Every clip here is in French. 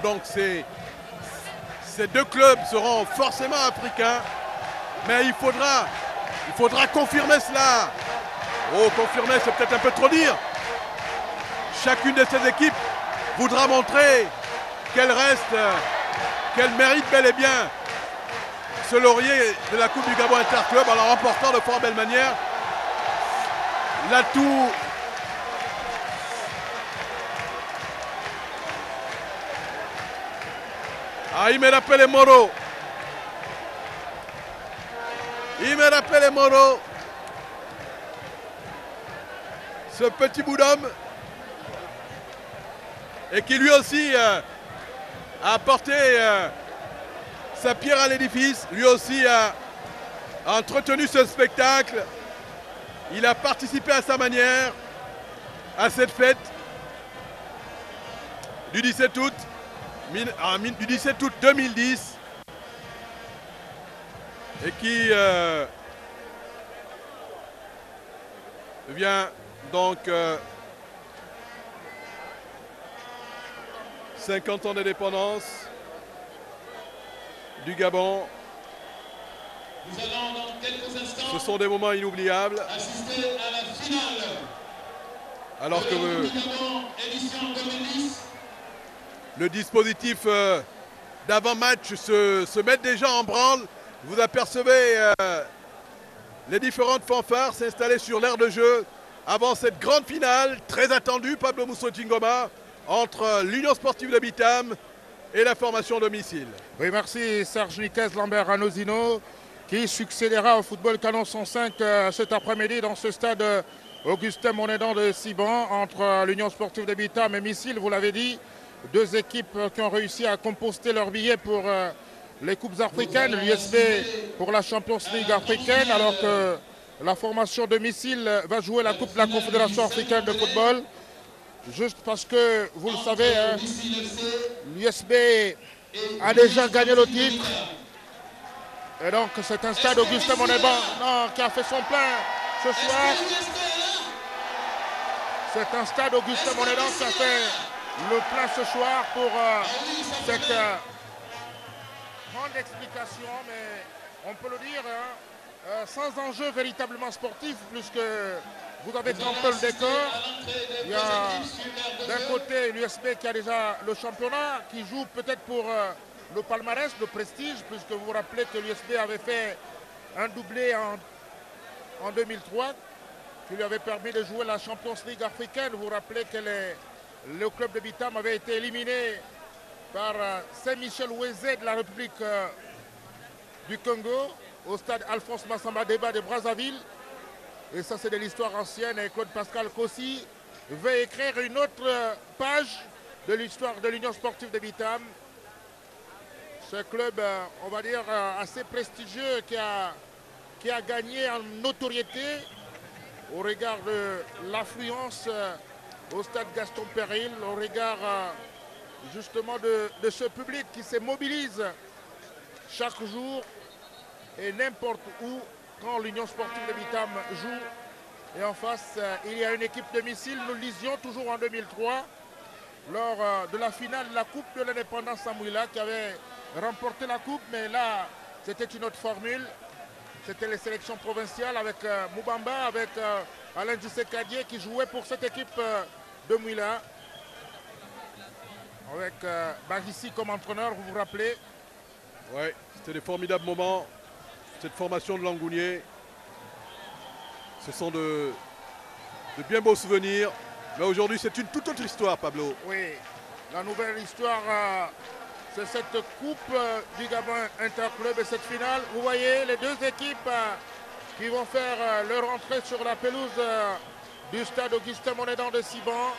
donc ces deux clubs seront forcément africains, mais il faudra confirmer cela. Oh, confirmer, c'est peut-être un peu trop dire. Chacune de ces équipes voudra montrer qu'elle mérite bel et bien ce laurier de la Coupe du Gabon Interclub en la remportant de fort belle manière. L'atout il me rappelle Moro. Ce petit bout d'homme et qui lui aussi a apporté sa pierre à l'édifice, lui aussi a entretenu ce spectacle. Il a participé à sa manière à cette fête du 17 août 2010 et qui vient donc 50 ans d'indépendance du Gabon. Nous allons dans quelques instants Ce sont des moments inoubliables. assister à la finale. Alors que le dispositif d'avant-match se met déjà en branle, vous apercevez les différentes fanfares s'installer sur l'aire de jeu avant cette grande finale très attendue, Pablo Musso-Tingoma, entre l'Union Sportive de Bitam et la formation domicile. Oui, merci Serge Niquez Lambert Anosino qui succédera au football Canon 105 cet après-midi dans ce stade Augustin Monédan de Siban entre l'Union Sportive de Bitam et Missile, vous l'avez dit. Deux équipes qui ont réussi à composter leurs billets pour les Coupes africaines, l'USB pour la Champions League africaine, alors que la formation de Missile va jouer la Coupe de la Confédération africaine de football. Juste parce que, vous le savez, l'USB a déjà gagné le titre. Et donc c'est un stade Augustin Monédan qui a fait son plein ce soir. C'est un stade Augustin Monédan qui a fait le plein ce soir pour cette grande explication, mais on peut le dire, sans enjeu véritablement sportif, puisque vous avez campé le décor. Il y a d'un côté l'USB qui a déjà le championnat, qui joue peut-être pour le palmarès, le prestige, puisque vous vous rappelez que l'USB avait fait un doublé en 2003, qui lui avait permis de jouer la Champions League africaine. Vous vous rappelez que le club de Bitam avait été éliminé par Saint-Michel-Ouézé de la République du Congo au stade Alphonse Massamba Déba de Brazzaville. Et ça, c'est de l'histoire ancienne. Et Claude Pascal Kossi veut écrire une autre page de l'histoire de l'Union Sportive de Bitam. Ce club, on va dire, assez prestigieux qui a gagné en notoriété au regard de l'affluence au stade Gaston Péril, au regard justement de ce public qui se mobilise chaque jour et n'importe où quand l'Union Sportive de Bitam joue. Et en face, il y a une équipe de Missile, nous le disions toujours en 2003, lors de la finale de la Coupe de l'Indépendance Samouila, qui avait remporté la Coupe, mais là, c'était une autre formule. C'était les sélections provinciales avec Moubamba, avec Alain Djissé-Kadié qui jouait pour cette équipe de Mouila. Avec Bagissi comme entraîneur, vous vous rappelez? Oui, c'était des formidables moments. Cette formation de Langounier. Ce sont de bien beaux souvenirs. Mais aujourd'hui, c'est une toute autre histoire, Pablo. Oui, la nouvelle histoire, c'est cette Coupe du Gabon Interclub et cette finale. Vous voyez les deux équipes qui vont faire leur entrée sur la pelouse du stade Augustin Monédan de Siban.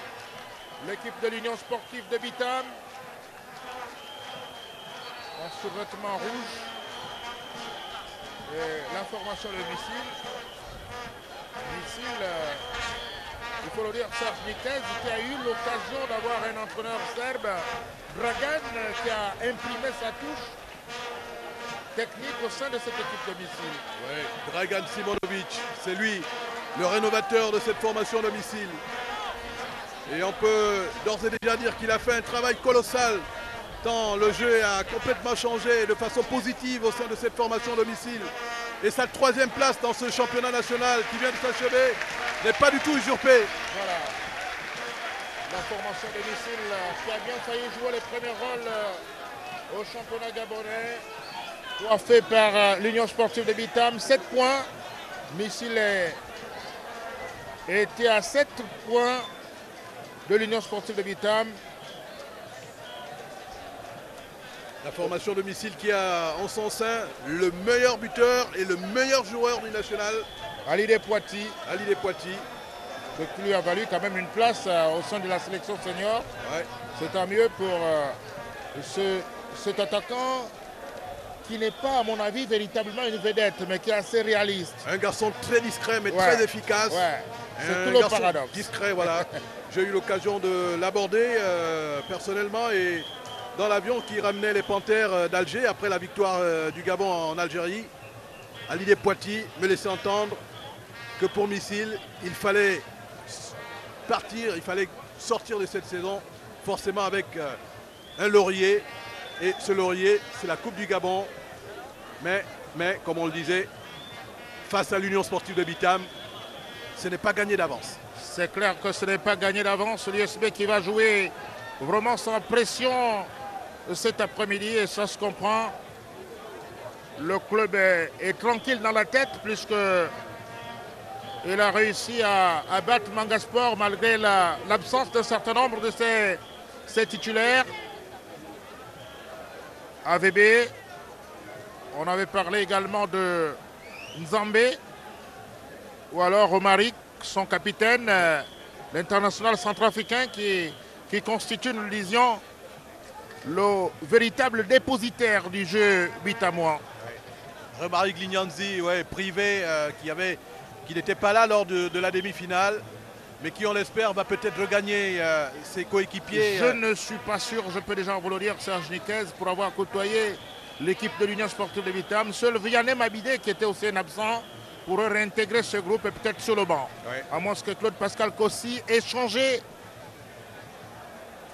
L'équipe de l'Union Sportive de Bitam en survêtement rouge. Et l'information de Missile. Missile, il faut le dire, Serge Niquez, qui a eu l'occasion d'avoir un entraîneur serbe, Dragan, qui a imprimé sa touche technique au sein de cette équipe de Missile. Oui, Dragan Simonovic, c'est lui, le rénovateur de cette formation de Missile. Et on peut d'ores et déjà dire qu'il a fait un travail colossal tant le jeu a complètement changé de façon positive au sein de cette formation domicile. Et sa troisième place dans ce championnat national qui vient de s'achever n'est pas du tout usurpée. Voilà. La formation domicile qui a bien failli jouer les premiers rôles au championnat gabonais. Coiffé par l'Union sportive de Bitam, 7 points. Missile était à 7 points de l'Union sportive de Bitam. La formation domicile qui a en son sein le meilleur buteur et le meilleur joueur du national, Ali Despoitis. Ali Despoitis. Ce qui lui a valu quand même une place au sein de la sélection senior. Ouais. C'est tant mieux pour cet attaquant qui n'est pas, à mon avis, véritablement une vedette, mais qui est assez réaliste. Un garçon très discret mais très efficace. Ouais. C'est tout Un le garçon paradoxe. discret, voilà. J'ai eu l'occasion de l'aborder personnellement et dans l'avion qui ramenait les Panthères d'Alger après la victoire du Gabon en Algérie. Ali Despoitis me laissait entendre que pour Missile, il fallait partir, il fallait sortir de cette saison forcément avec un laurier. Et ce laurier, c'est la Coupe du Gabon. Mais comme on le disait, face à l'Union sportive de Bitam, ce n'est pas gagné d'avance. C'est clair que ce n'est pas gagné d'avance. L'USB qui va jouer vraiment sans pression cet après-midi et ça se comprend. Le club est tranquille dans la tête puisque il a réussi à battre Mangasport malgré l'absence d'un certain nombre de ses titulaires. AVB, on avait parlé également de Nzambé ou alors Romaric, son capitaine, l'international centrafricain qui constitue, nous le disions, le véritable dépositaire du jeu bitamois. Romaric Lignanzi, ouais, privé, qui n'était pas là lors de la demi-finale, mais qui, on l'espère, va peut-être regagner ses coéquipiers. Je ne suis pas sûr, je peux déjà vous le dire, Serge Niquez, pour avoir côtoyé l'équipe de l'Union sportive de Bitam. Seul Vianney Mabidé, qui était aussi un absent, pourrait réintégrer ce groupe et peut-être sur le banc. Ouais. À moins que Claude Pascal Kossi ait changé.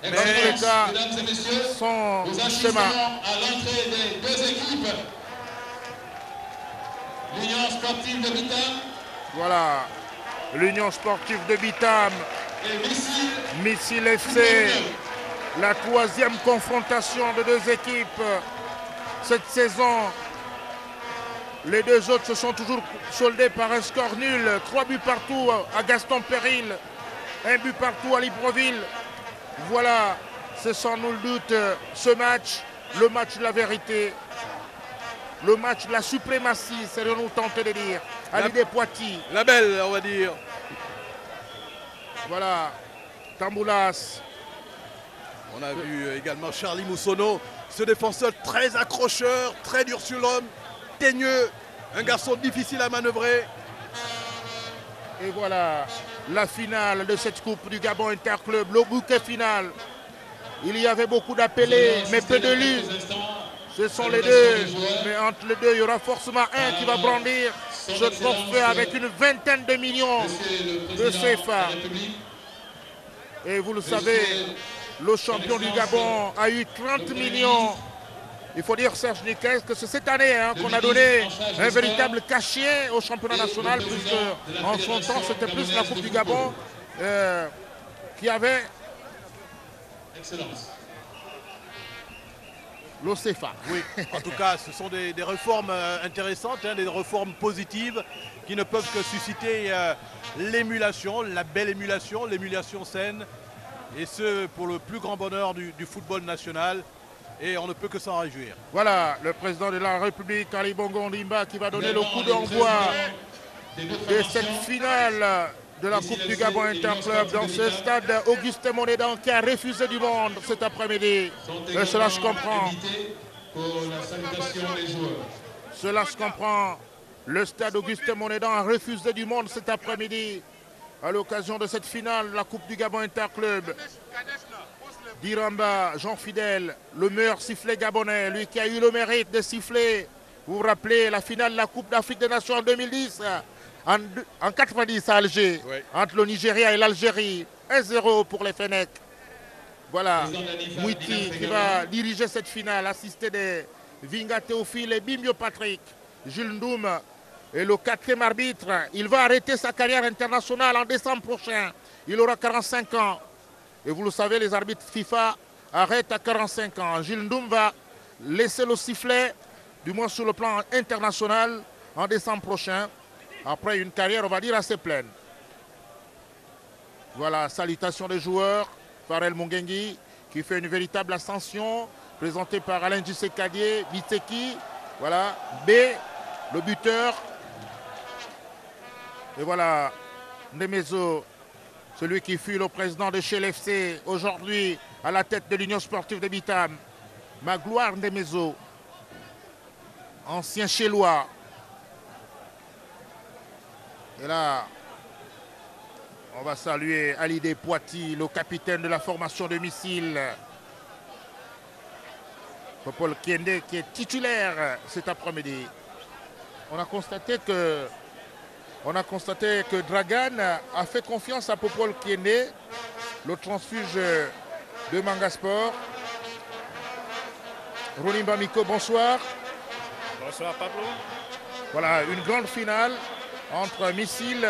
Mais dans tous les cas, son schéma. À l'entrée des deux équipes, l'Union sportive de Bitam. Voilà. L'Union sportive de Bitam, Missile FC, la troisième confrontation de deux équipes cette saison. Les deux autres se sont toujours soldés par un score nul. 3 buts partout à Gaston Péril, 1 but partout à Libreville. Voilà, c'est sans nul doute ce match, le match de la vérité. Le match de la suprématie, serions-nous tentés de dire. Ali Despoitis. La belle, on va dire. Voilà, Tamboulas. On a vu également Charlie Moussono, ce défenseur très accrocheur, très dur sur l'homme, teigneux, un garçon difficile à manœuvrer. Et voilà, la finale de cette Coupe du Gabon Interclub, le bouquet final. Il y avait beaucoup d'appelés, mais peu de lus. Ce sont les deux, mais entre les deux, il y aura forcément un qui va brandir ce trophée avec une vingtaine de millions de CFA. Et vous le savez, le champion du Gabon a eu 30 millions. Il faut dire, Serge Niquez, que c'est cette année qu'on a donné un véritable cachet au championnat national, puisque en son temps, c'était plus la Coupe du Gabon qui avait l'OCFA. Oui, en tout cas, ce sont des réformes intéressantes, des réformes positives qui ne peuvent que susciter l'émulation, la belle émulation, l'émulation saine, et ce pour le plus grand bonheur du football national. Et on ne peut que s'en réjouir. Voilà, le président de la République, Ali Bongo Ondimba, qui va donner le coup d'envoi de cette finale de la Coupe du Gabon Interclub dans ce stade Auguste Monédan qui a refusé du monde cet après-midi. Et cela se comprend. Cela se comprend. Le stade Auguste Monédan a refusé du monde cet après-midi à l'occasion de cette finale de la Coupe du Gabon Interclub. Diramba, Jean Fidèle, le meilleur sifflet gabonais, lui qui a eu le mérite de siffler, vous vous rappelez, la finale de la Coupe d'Afrique des Nations en 2010, en 90 à Alger, oui, entre le Nigeria et l'Algérie, 1-0 pour les Fennecs. Voilà, Mouiti qui va diriger cette finale, assisté de Vinga Théophile et Bimio Patrick, Jules Ndoum est le 4e arbitre. Il va arrêter sa carrière internationale en décembre prochain. Il aura 45 ans. Et vous le savez, les arbitres FIFA arrêtent à 45 ans. Jules Ndoum va laisser le sifflet, du moins sur le plan international, en décembre prochain. Après une carrière, on va dire, assez pleine. Voilà, salutations des joueurs. Farel Mungengi qui fait une véritable ascension, présenté par Alain Dussekadier, Bitseki. Voilà, B, le buteur. Et voilà, Ndemezo, celui qui fut le président de chez l'FC, aujourd'hui à la tête de l'Union sportive de Bitam. Magloire Ndemezo, ancien Chélois. Et là, on va saluer Alidé Poiti, le capitaine de la formation de missiles. Popol Kiende qui est titulaire cet après-midi. On a constaté que Dragan a fait confiance à Popol Kiende, le transfuge de Mangasport. Ronimba Miko, bonsoir. Bonsoir Pablo. Voilà, une grande finale entre Missile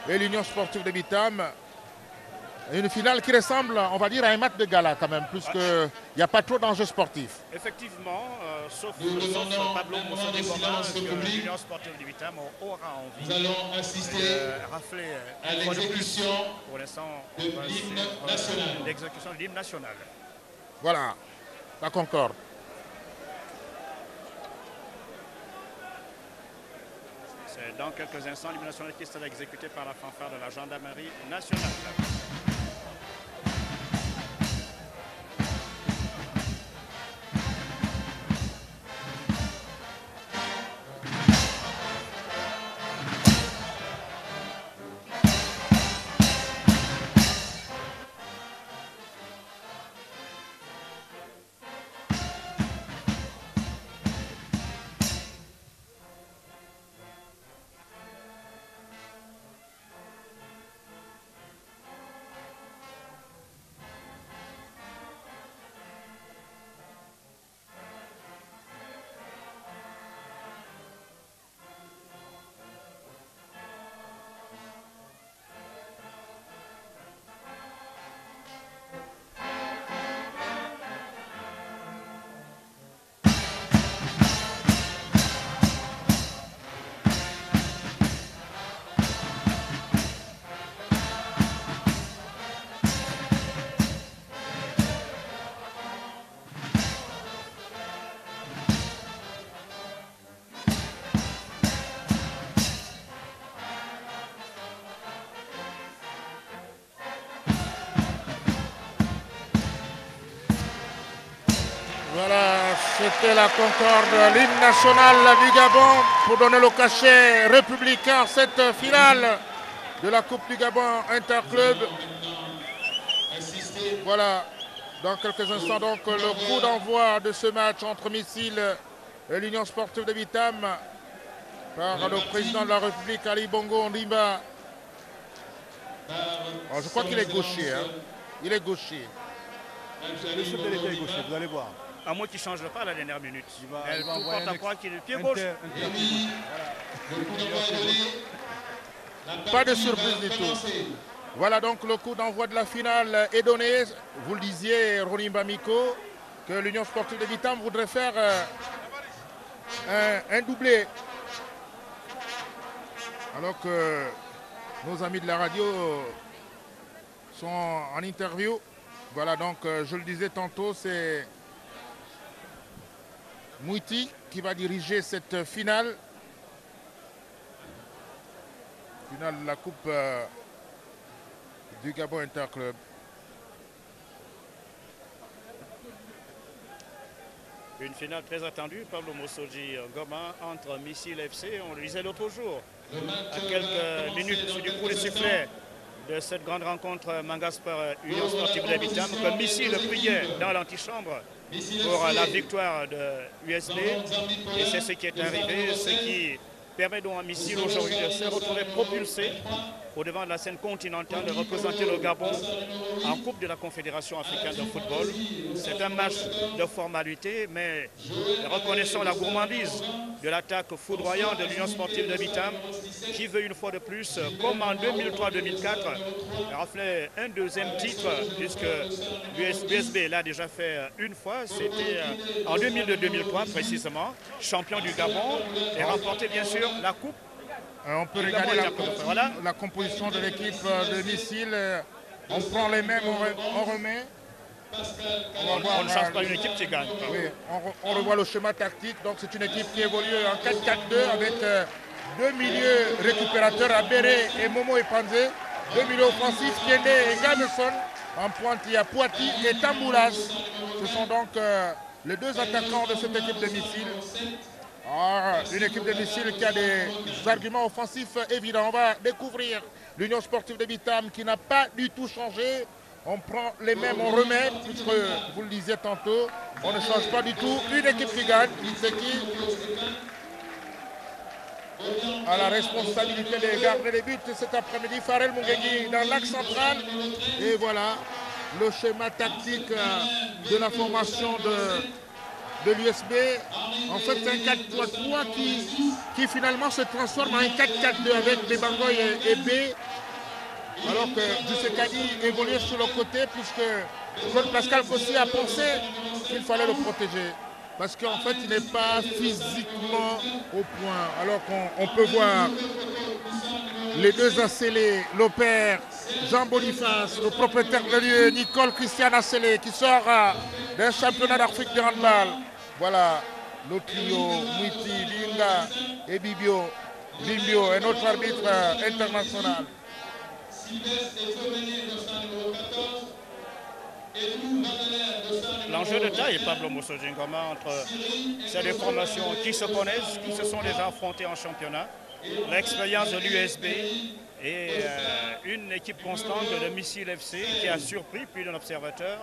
et l'Union sportive de Bitam. Une finale qui ressemble, on va dire, à un match de gala quand même, puisqu'il n'y a pas trop d'enjeux sportifs. Effectivement, sauf Pablo Mossadi l'Union sportive de Bitam aura envie nous allons assister de rafler à l'exécution pour l'instant de l'hymne national. L'exécution de l'hymne national. Voilà, ça concorde. C'est dans quelques instants l'hymne national qui sera exécuté par la fanfare de la gendarmerie nationale. Voilà, c'était la concorde, l'hymne national du Gabon pour donner le cachet républicain à cette finale de la Coupe du Gabon Interclub. Voilà, dans quelques instants donc le coup d'envoi de ce match entre Missile et l'Union sportive de Bitam par le président de la République Ali Bongo Ndimba. Alors, je crois qu'il est gaucher, hein. Il est gaucher. Le chef de l'État est gaucher, vous allez voir. À moins qu'il ne change pas à la dernière minute. Il va Tout porte envoyer à croire qu'il est le pied gauche. Pas de surprise du tout. Voilà donc le coup d'envoi de la finale est donné. Vous le disiez, Ronimba Miko, que l'Union sportive de Bitam voudrait faire un doublé. Alors que nos amis de la radio sont en interview. Voilà donc, je le disais tantôt, c'est Mouiti qui va diriger cette finale. Finale de la Coupe du Gabon Interclub. Une finale très attendue, Pablo Mossodi Goma entre Missile FC, on le disait l'autre jour, à quelques minutes du coup de sifflet de cette grande rencontre Mangasport Union Sportive de Bitam, que Missile priait dans l'antichambre pour la victoire de USB. Et c'est ce qui est arrivé, ce qui permet donc à Missile aujourd'hui de se retrouver propulsé au devant de la scène continentale de représenter le Gabon en Coupe de la Confédération africaine de football. C'est un match de formalité, mais reconnaissons la gourmandise de l'attaque foudroyante de l'Union sportive de Bitam, qui veut une fois de plus, comme en 2003-2004, rafler un deuxième titre, puisque l'USB l'a déjà fait une fois, c'était en 2002-2003 précisément, champion du Gabon, et remporté bien sûr la Coupe. On peut regarder la composition de l'équipe de Missile. On prend les mêmes, on remet. On ne change pas une équipe qui gagne. Oui, on revoit le schéma tactique. Donc c'est une équipe qui évolue en 4-4-2 avec deux milieux récupérateurs, Abéré et Momo Epanze. Deux milieux offensifs, Tiende et Gameson. En pointe, il y a Poiti et Tamboulas. Ce sont donc les deux attaquants de cette équipe de Missile. Une équipe de Missile qui a des arguments offensifs évidents. On va découvrir l'Union sportive de Bitam qui n'a pas du tout changé. On prend les mêmes, on remet, puisque vous le disiez tantôt, on ne change pas du tout. Une équipe qui gagne, c'est qui a la responsabilité de garder les buts cet après-midi. Farel Mungengui dans l'axe central. Et voilà le schéma tactique de la formation de l'USB. En fait, c'est un 4-3-3 qui finalement se transforme en un 4-4-2 avec Bebangoy et B. Alors que Giuseppani évoluait sur le côté, puisque Claude Pascal Kossi a pensé qu'il fallait le protéger. Parce qu'en fait, il n'est pas physiquement au point. Alors qu'on peut voir les deux Assélé, le père Jean Boniface, le propriétaire de lieu, Nicole Christian Assélé, qui sort d'un championnat d'Afrique de handball. Voilà le trio Mouiti, Binga et Bimbio, un autre arbitre international. L'enjeu de taille, Pablo Mossoji Ngoma, entre ces deux formations qui se connaissent, qui se sont déjà affrontées en championnat, l'expérience de l'USB et une équipe constante de Missile FC qui a surpris plus d'un observateur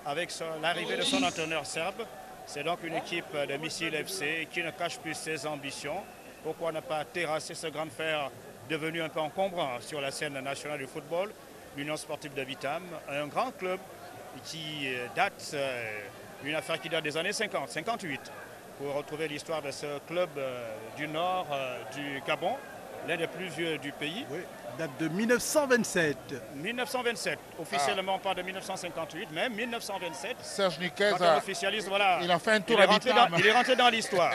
avec l'arrivée de son entraîneur serbe. C'est donc une équipe de Missile FC qui ne cache plus ses ambitions. Pourquoi ne pas terrasser ce grand fer devenu un peu encombrant sur la scène nationale du football? L'Union sportive de Bitam, un grand club qui date, une affaire qui date des années 50, 58, pour retrouver l'histoire de ce club du nord du Gabon, l'un des plus vieux du pays. Oui, date de 1927. 1927, officiellement pas de 1958, mais 1927. Serge Niquez officialiste, voilà, il a fait un tour à Bitam. Il est rentré dans l'histoire.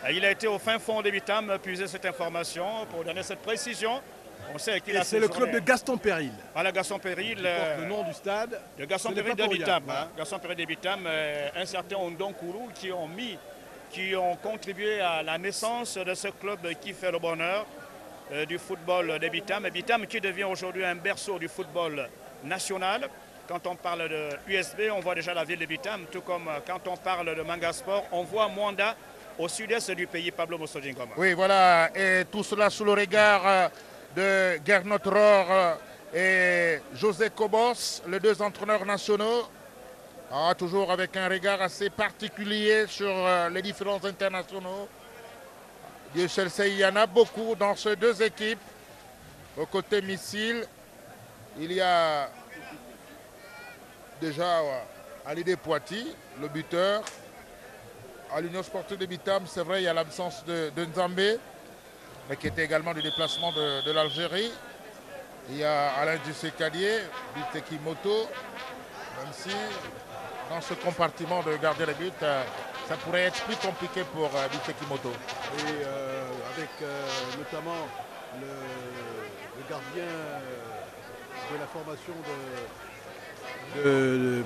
Il a été au fin fond de Bitam puiser cette information pour donner cette précision. On sait qu'il a c'est le club de Gaston Péril. Voilà, Gaston Péril. Le nom du stade. De Gaston Péril de Bitam. Hein. Gaston Péril de Bitam, un certain Ondonkourou qui ont contribué à la naissance de ce club qui fait le bonheur du football de Bitam. Et Bitam qui devient aujourd'hui un berceau du football national. Quand on parle de USB, on voit déjà la ville de Bitam, tout comme quand on parle de Manga Sport, on voit Mwanda au sud-est du pays, Pablo Mossoji Ngoma. Oui, voilà, et tout cela sous le regard de Gernot Rohr et José Cobos, les deux entraîneurs nationaux, toujours avec un regard assez particulier sur les différents internationaux. Dieu seul sait, il y en a beaucoup dans ces deux équipes. Au côté Missile, il y a déjà Alidé Poiti, le buteur. À l'Union sportive de Bitam, c'est vrai, il y a l'absence de Nzambé, mais qui était également du déplacement de l'Algérie. Il y a Alain Giuseppani, Biteki Moto, même si dans ce compartiment de garder les buts, ça pourrait être plus compliqué pour Biteki Moto. Et avec notamment le gardien de la formation de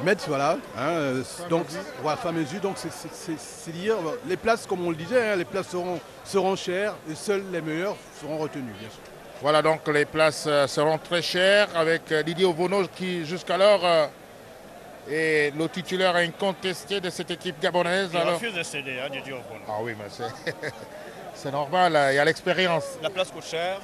Metz, voilà. Hein, donc, voilà, Famezu, donc c'est dire, les places, comme on le disait, hein, les places seront chères et seuls les meilleurs seront retenus, bien sûr. Voilà, donc les places seront très chères avec Didier Ovono qui jusqu'alors est le titulaire incontesté de cette équipe gabonaise. Il refuse de céder, hein, Didier Ovono. Ah oui, mais c'est normal, il y a l'expérience. La place coûte cher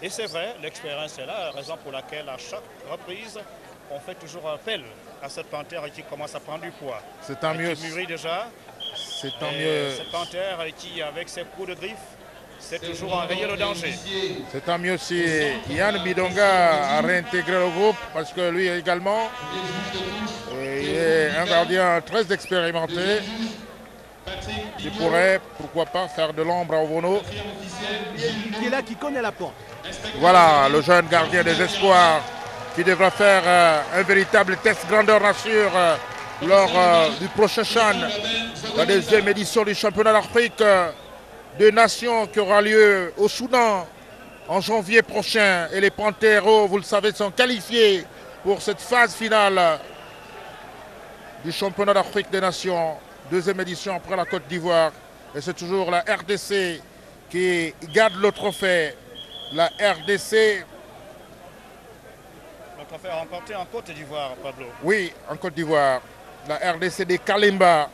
et c'est vrai, l'expérience est là, raison pour laquelle à chaque reprise, on fait toujours appel à cette panthère qui commence à prendre du poids. C'est tant mieux. Qui mûrit déjà. C'est tant mieux. Cette panthère qui, avec ses coups de griffe, c'est toujours enrayer le danger. C'est tant mieux si Yann Bidonga a réintégré le groupe parce que lui également, il est un gardien très expérimenté. Il pourrait, pourquoi pas, faire de l'ombre à Ovono. Qui est là, qui connaît la porte. Voilà, le jeune gardien des espoirs qui devra faire un véritable test grandeur nature lors du prochain CHAN, la deuxième édition du championnat d'Afrique des nations qui aura lieu au Soudan en janvier prochain. Et les Panteros, vous le savez, sont qualifiés pour cette phase finale du championnat d'Afrique des nations. Deuxième édition après la Côte d'Ivoire. Et c'est toujours la RDC qui garde le trophée. La RDC. Le trophée remporté en Côte d'Ivoire, Pablo. Oui, en Côte d'Ivoire. La RDC des Kalimba,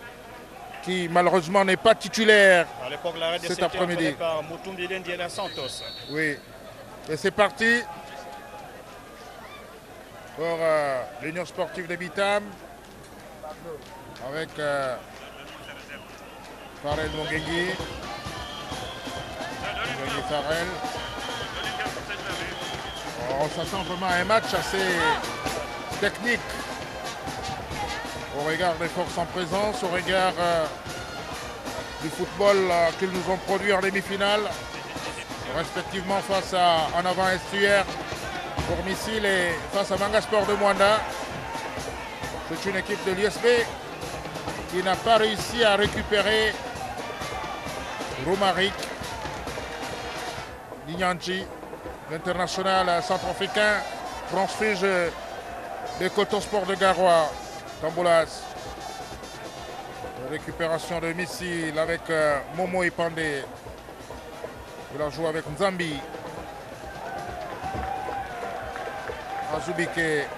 qui malheureusement n'est pas titulaire À l'époque, la RDC cet après-midi. était par Mutumbi Ndiela Santos. Oui. Et c'est parti pour l'Union sportive de Bitam. Avec Farel Mongengui. Farel. On s'attend vraiment à un match assez technique au regard des forces en présence, au regard du football qu'ils nous ont produit en demi-finale, respectivement face à En Avant Estuaire pour Missile et face à Mangasport de Mwanda. C'est une équipe de l'USB qui n'a pas réussi à récupérer Romaric Nyanji, l'international centrafricain, transfuge des Coton Sport de Garoua. Tamboulas. Récupération de Missile avec Momo Ipandé. Il a joué avec Nzambi. Azubike.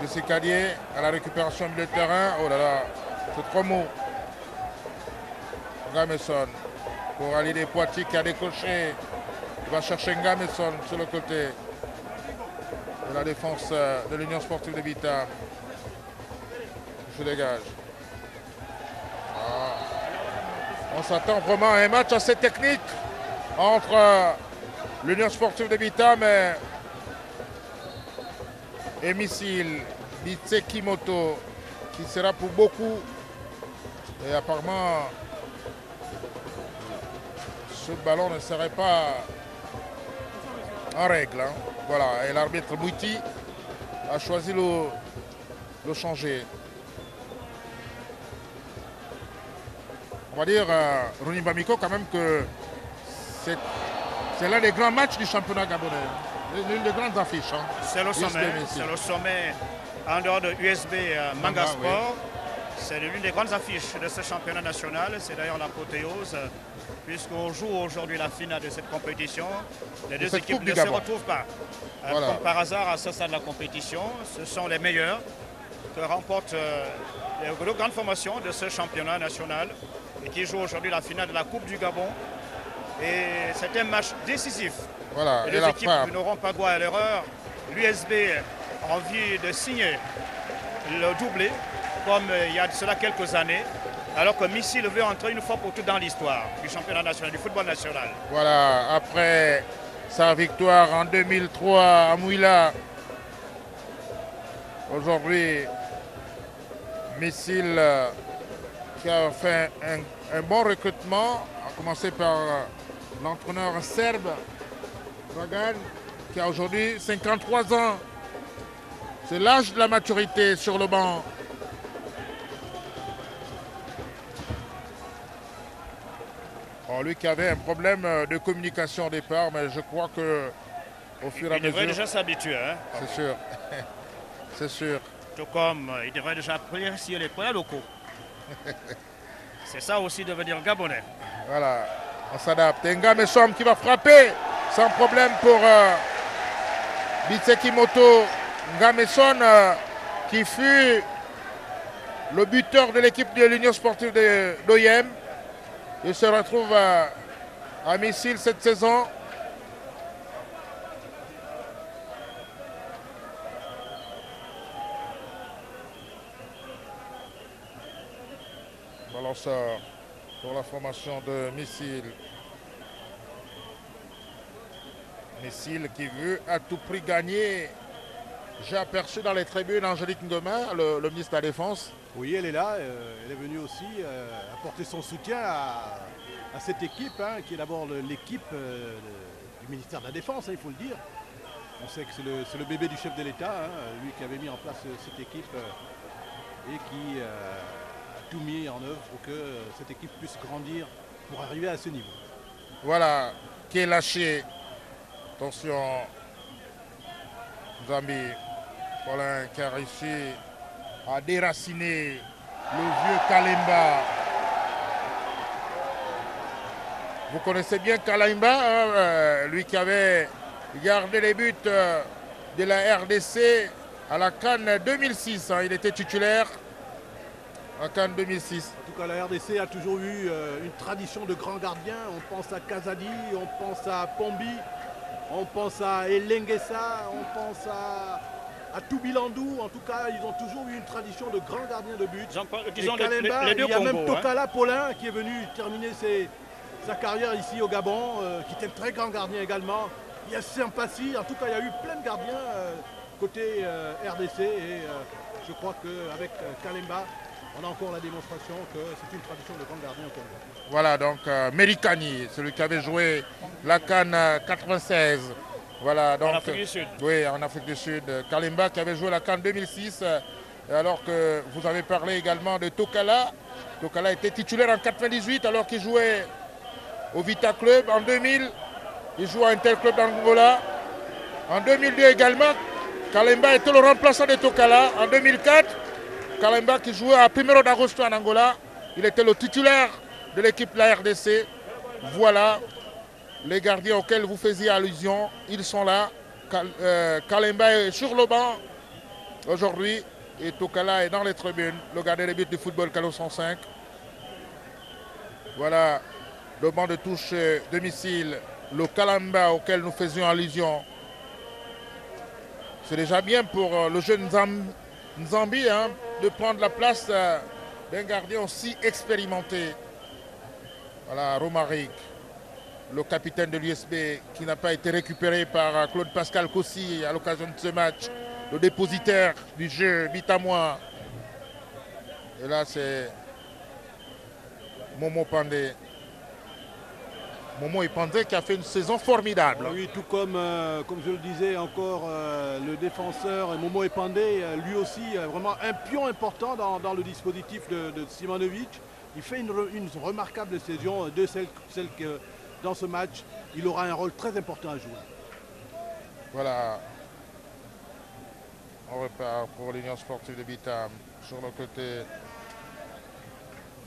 De Sekadier à la récupération milieu de terrain. Oh là là, c'est trop mou. Ngameson pour Ali des Poitiers qui a décoché. Il va chercher Ngameson sur le côté de la défense de l'Union sportive de Bitam. Je dégage. On s'attend vraiment à un match assez technique entre l'Union sportive de Bitam et Missile Bitse Kimoto, qui sera pour beaucoup. Et apparemment, ce ballon ne serait pas en règle. Hein. Voilà, et l'arbitre Mouiti a choisi le changer. On va dire, Rony Bamiko, quand même, que c'est l'un des grands matchs du championnat gabonais. L'une des grandes affiches. Hein. C'est le sommet. C'est le sommet en dehors de USB Mangasport. Oui. C'est l'une des grandes affiches de ce championnat national. C'est d'ailleurs l'apothéose, puisqu'on joue aujourd'hui la finale de cette compétition. Les deux équipes ne se retrouvent pas. Voilà. Comme par hasard, à ce stade de la compétition, ce sont les meilleurs que remportent les deux grandes formations de ce championnat national et qui jouent aujourd'hui la finale de la Coupe du Gabon. Et c'est un match décisif. Voilà. Les deux équipes n'auront pas droit à l'erreur. L'USB a envie de signer le doublé, comme il y a de cela quelques années, alors que Missile veut entrer une fois pour toutes dans l'histoire du championnat national, du football national. Voilà, après sa victoire en 2003 à Mouila, aujourd'hui, Missile qui a fait un bon recrutement, a commencé par l'entraîneur serbe, Dragan, qui a aujourd'hui 53 ans. C'est l'âge de la maturité sur le banc. Oh, lui qui avait un problème de communication au départ, mais je crois que au fur et à mesure... Il devrait déjà s'habituer. Hein, c'est sûr. C'est sûr. Tout comme il devrait déjà apprécier les points locaux. C'est ça aussi de devenir gabonais. Voilà, on s'adapte. Ngamesom qui va frapper sans problème pour Bitse Kimoto. Ngameson qui fut le buteur de l'équipe de l'Union sportive d'OIM. Il se retrouve à Missile cette saison. Ballon sort pour la formation de Missile. Missile qui veut à tout prix gagner. J'ai aperçu dans les tribunes Angélique Ngoma, le ministre de la Défense. Oui, elle est là, elle est venue aussi apporter son soutien à cette équipe, hein, qui est d'abord l'équipe du ministère de la Défense, hein, il faut le dire. On sait que c'est le bébé du chef de l'État, hein, lui qui avait mis en place cette équipe et qui a tout mis en œuvre pour que cette équipe puisse grandir pour arriver à ce niveau. Voilà, qui est lâché. Attention, Zambie, Paulin qui a réussi à déraciner le vieux Kalemba. Vous connaissez bien Kalemba, hein, lui qui avait gardé les buts de la RDC à la CAN 2006. Hein, il était titulaire à CAN 2006. En tout cas, la RDC a toujours eu une tradition de grands gardiens. On pense à Kazadi, on pense à Pombi, on pense à Elengesa, on pense à Toubilandou. En tout cas, ils ont toujours eu une tradition de grands gardiens de but. Disons Kalemba, les deux il y a même Congos, Tokala Paulin qui est venu terminer sa carrière ici au Gabon, qui était un très grand gardien également. Il y a Sampassi, en tout cas, il y a eu plein de gardiens côté RDC et je crois qu'avec Kalemba, on a encore la démonstration que c'est une tradition de grands gardiens au Congo. Voilà, donc Merikani, celui qui avait joué la CAN 96. Voilà, donc, en Afrique du Sud. Oui, en Afrique du Sud. Kalemba qui avait joué la CAN 2006. Alors que vous avez parlé également de Tokala. Tokala était titulaire en 98 alors qu'il jouait au Vita Club. En 2000, il joue à Interclub d'Angola. En 2002 également, Kalemba était le remplaçant de Tokala. En 2004, Kalemba qui jouait à Primero d'Agosto en Angola. Il était le titulaire de l'équipe de la RDC. Voilà les gardiens auxquels vous faisiez allusion. Ils sont là. Kalemba est sur le banc aujourd'hui. Et Tokala est dans les tribunes. Le gardien des buts du football Calo 105. Voilà le banc de touche de missile. Le Kalemba auquel nous faisions allusion. C'est déjà bien pour le jeune Zambie hein, de prendre la place d'un gardien aussi expérimenté. Voilà, Romaric, le capitaine de l'USB qui n'a pas été récupéré par Claude Pascal Kossi à l'occasion de ce match. Le dépositaire du jeu, Bitamois. Et là, c'est Momo Pandé. Momo Pandé qui a fait une saison formidable. Oui, tout comme je le disais encore, le défenseur Momo Epandé, lui aussi, vraiment un pion important dans le dispositif de Simonovic. Il fait une remarquable saison, celle que dans ce match, il aura un rôle très important à jouer. Voilà. On repart pour l'Union sportive de Bitam sur le côté.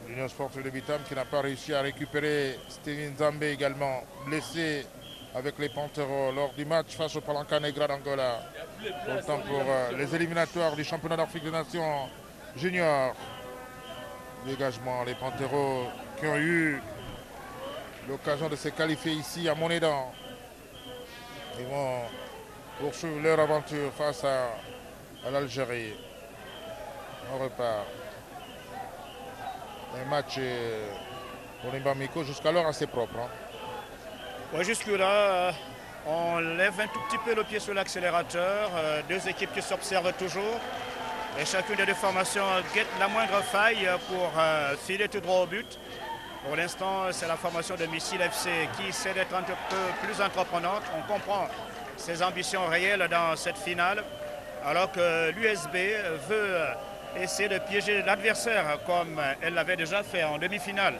L'Union sportive de Bitam qui n'a pas réussi à récupérer Steven Zambé également blessé avec les Panteros lors du match face au Palanca Negra d'Angola. Pourtant pour les éliminatoires du championnat d'Afrique des Nations junior. Dégagement, les Panteros qui ont eu l'occasion de se qualifier ici à Monédan. Ils vont poursuivre leur aventure face à l'Algérie. On repart. Un match pour les Bamiko jusqu'alors assez propre. Hein. Ouais, jusque-là, on lève un tout petit peu le pied sur l'accélérateur. Deux équipes qui s'observent toujours. Et chacune des deux formations guette la moindre faille pour filer tout droit au but. Pour l'instant, c'est la formation de Missile FC qui essaie d'être un peu plus entreprenante. On comprend ses ambitions réelles dans cette finale. Alors que l'USB veut essayer de piéger l'adversaire comme elle l'avait déjà fait en demi-finale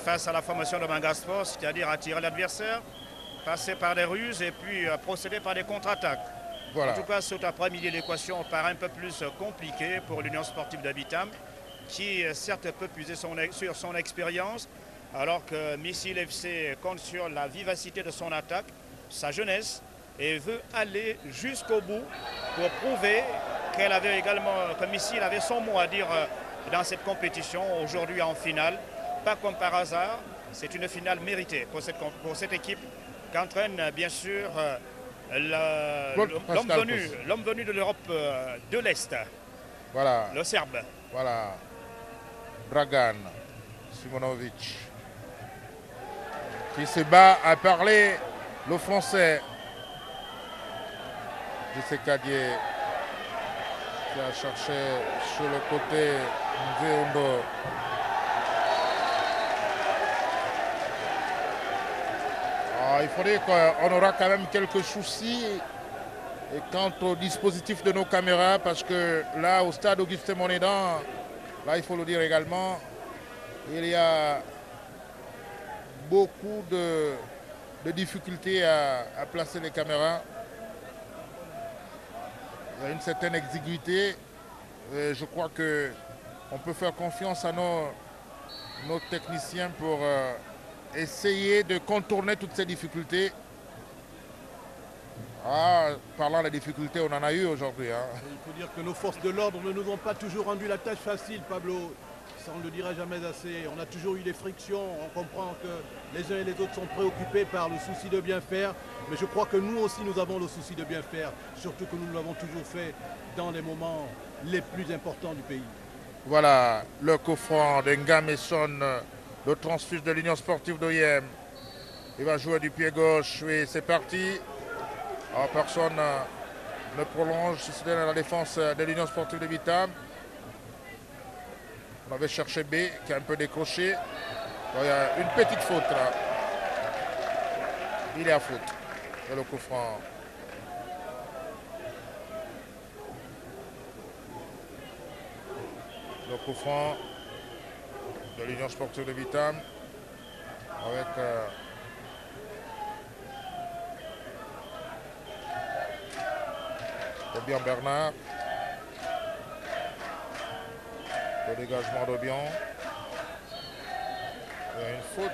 face à la formation de Mangasport, c'est-à-dire attirer l'adversaire, passer par des ruses et puis procéder par des contre-attaques. Voilà. En tout cas, cet après-midi, l'équation paraît un peu plus compliquée pour l'Union sportive d'Abitam, qui certes peut puiser sur son expérience, alors que Missile FC compte sur la vivacité de son attaque, sa jeunesse, et veut aller jusqu'au bout pour prouver qu'elle avait également, que Missile avait son mot à dire dans cette compétition, aujourd'hui en finale. Pas comme par hasard, c'est une finale méritée pour cette équipe qu'entraîne bien sûr l'homme venu de l'Europe de l'Est, voilà. Le Serbe. Voilà, Dragan Simonovic. qui se bat à parler le français. Jesse Kadié qui a cherché sur le côté Nzeondo. Il faudrait qu'on aura quand même quelques soucis et quant au dispositif de nos caméras, parce que là, au stade Augustin Monédan, là, il faut le dire également, il y a beaucoup de difficultés à placer les caméras. Il y a une certaine exiguïté. Je crois qu'on peut faire confiance à nos techniciens pour essayer de contourner toutes ces difficultés. Parlant des difficultés, on en a eu aujourd'hui. Il faut dire que nos forces de l'ordre ne nous ont pas toujours rendu la tâche facile, Pablo. Ça, on ne le dira jamais assez. On a toujours eu des frictions. On comprend que les uns et les autres sont préoccupés par le souci de bien faire. Mais je crois que nous aussi, nous avons le souci de bien faire. Surtout que nous l'avons toujours fait dans les moments les plus importants du pays. Voilà le coup franc d'Engam Esson, le transfuge de l'Union sportive d'Oyem. Il va jouer du pied gauche. Oui, c'est parti. Personne ne prolonge, si c'était dans la défense de l'Union sportive de Vitam. On avait cherché B qui a un peu décroché. Il y a une petite faute là. Il est à faute. Et le coup franc. Le coup franc de l'Union sportive de Vitam avec Obian Bernard. Le dégagement d'Obian. Il y a une faute.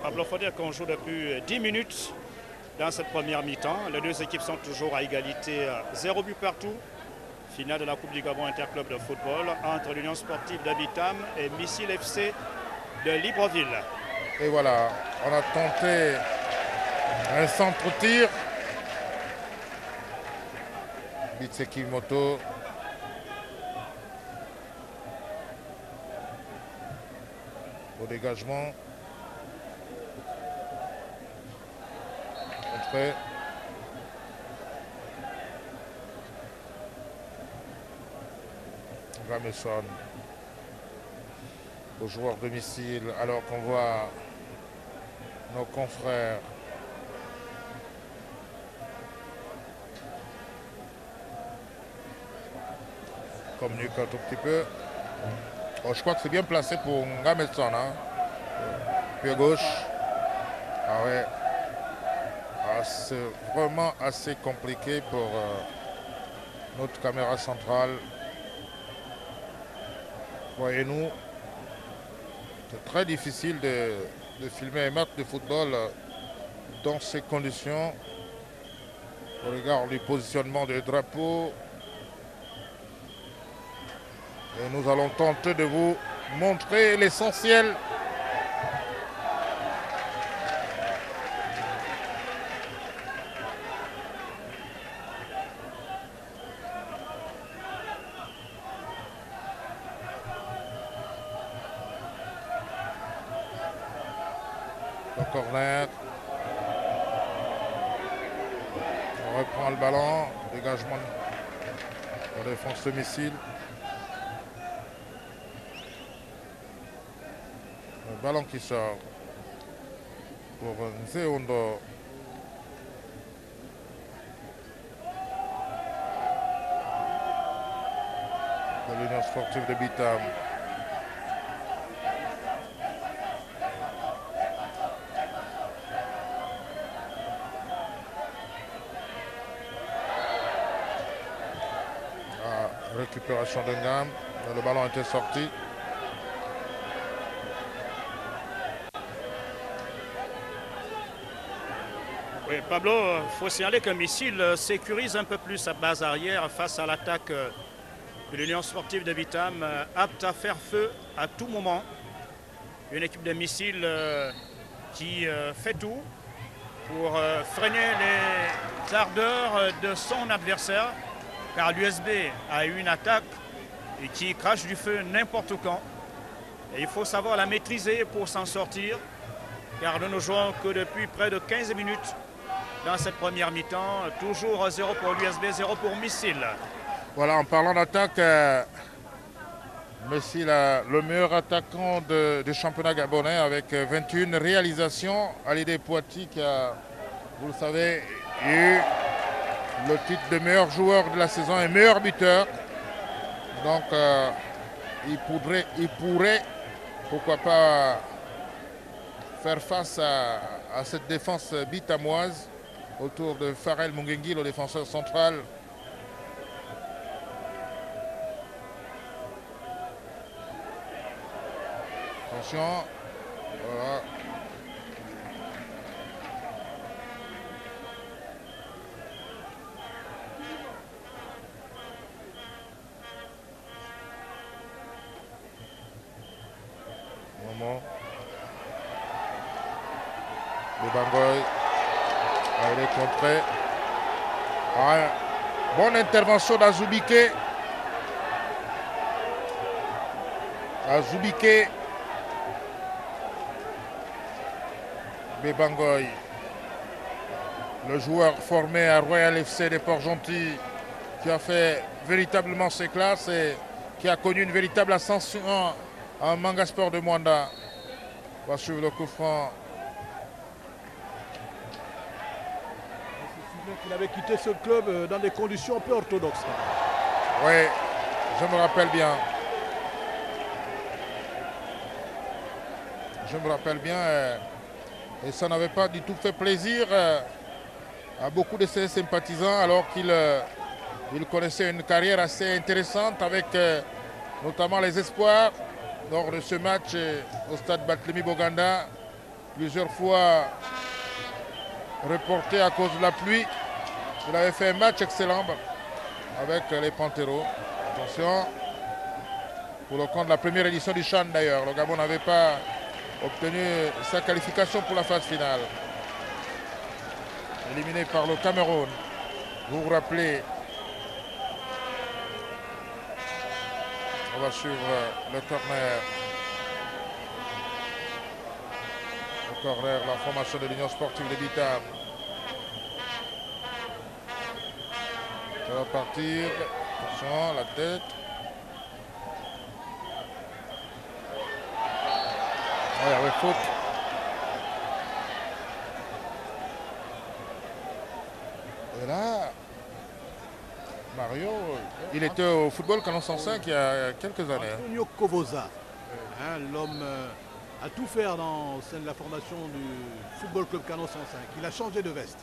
Pablo, il faut dire qu'on joue depuis 10 minutes dans cette première mi-temps. Les deux équipes sont toujours à égalité, 0 but partout. Finale de la Coupe du Gabon Interclub de football entre l'Union sportive d'Abitam et Missile FC de Libreville. Et voilà, on a tenté un centre-tir. Bitseki Moto. Au dégagement. Entrée. Ramesson. Au joueur domicile, alors qu'on voit nos confrères communiquer un tout petit peu. Je crois que c'est bien placé pour Ngamesson. Pied gauche. Ah ouais. C'est vraiment assez compliqué pour notre caméra centrale. Voyez-nous, c'est très difficile de filmer un match de football dans ces conditions. Au regard du positionnement des drapeaux. Et nous allons tenter de vous montrer l'essentiel. Le corner. On reprend le ballon. Dégagement de défense de missile. Le ballon qui sort pour Nzeondo. De l'Union sportive de Bitam. Récupération d'Engam. Le ballon était sorti. Oui, Pablo, il faut signaler que Missile sécurise un peu plus sa base arrière face à l'attaque de l'Union sportive de Vitam, apte à faire feu à tout moment. Une équipe de Missile qui fait tout pour freiner les ardeurs de son adversaire, car l'USB a eu une attaque et qui crache du feu n'importe quand. Et il faut savoir la maîtriser pour s'en sortir, car nous ne jouons que depuis près de 15 minutes dans cette première mi-temps. Toujours 0 pour l'USB, 0 pour Missile. Voilà, en parlant d'attaque, Missile, le meilleur attaquant du championnat gabonais avec 21 réalisations. Alidé Poiti qui a, vous le savez, eu le titre de meilleur joueur de la saison et meilleur buteur. Donc il pourrait, pourquoi pas, faire face à cette défense bitamoise autour de Farel Mungengi, le défenseur central. Attention, voilà. Moment. Le Bangoy a été contré. Ah, bonne intervention d'Azubike. Azubike. Bebangoy, le joueur formé à Royal FC des Port-Gentil, qui a fait véritablement ses classes et qui a connu une véritable ascension en Manga Sport de Mwanda. On va suivre le coup franc. Il avait quitté ce club dans des conditions peu orthodoxes. Oui, je me rappelle bien. Je me rappelle bien. Et ça n'avait pas du tout fait plaisir à beaucoup de ses sympathisants, alors qu'il connaissait une carrière assez intéressante avec notamment les espoirs lors de ce match au stade Barthélemy Boganda, plusieurs fois reporté à cause de la pluie. Il avait fait un match excellent avec les Panteros. Attention, pour le compte de la première édition du Chan d'ailleurs, le Gabon n'avait pas obtenu sa qualification pour la phase finale. Éliminé par le Cameroun. Vous vous rappelez, on va suivre le corner. Le corner, la formation de l'Union sportive de Bitam. Ça va partir. Attention, la tête. Il y avait faute. Et là, Mario, il était au football Canon 105 il y a quelques années. Antonio Covoza, l'homme a tout faire au sein de la formation du Football Club Canon 105. Il a changé de veste.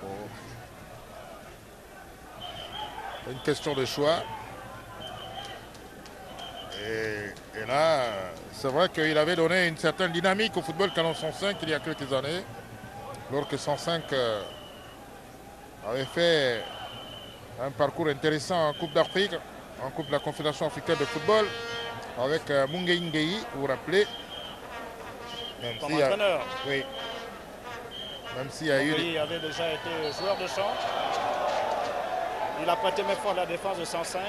Bon. Une question de choix. Et là, c'est vrai qu'il avait donné une certaine dynamique au football Canon 105 il y a quelques années, alors que 105 avait fait un parcours intéressant en Coupe d'Afrique, en Coupe de la Confédération africaine de football, avec Mungai Ngei, vous vous rappelez. Même comme entraîneur. Oui. Même s'il y a eu... Il avait déjà été joueur de centre. Il a prêté main forte à la défense de 105.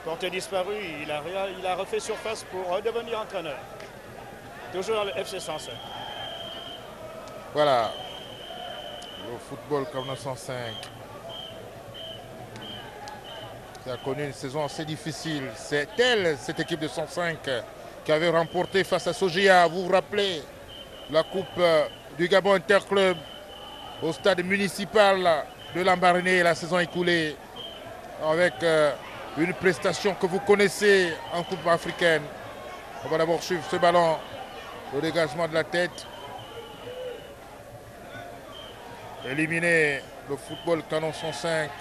Porté disparu, il a refait surface pour devenir entraîneur. Toujours dans le FC 105. Voilà. Le football comme 105. Qui a connu une saison assez difficile. C'est elle, cette équipe de 105, qui avait remporté face à Sogia, vous vous rappelez, la Coupe du Gabon Interclub au stade municipal de Lambaréné la saison écoulée, avec une prestation que vous connaissez en Coupe africaine. On va d'abord suivre ce ballon, le dégagement de la tête. Éliminer le football Canon 105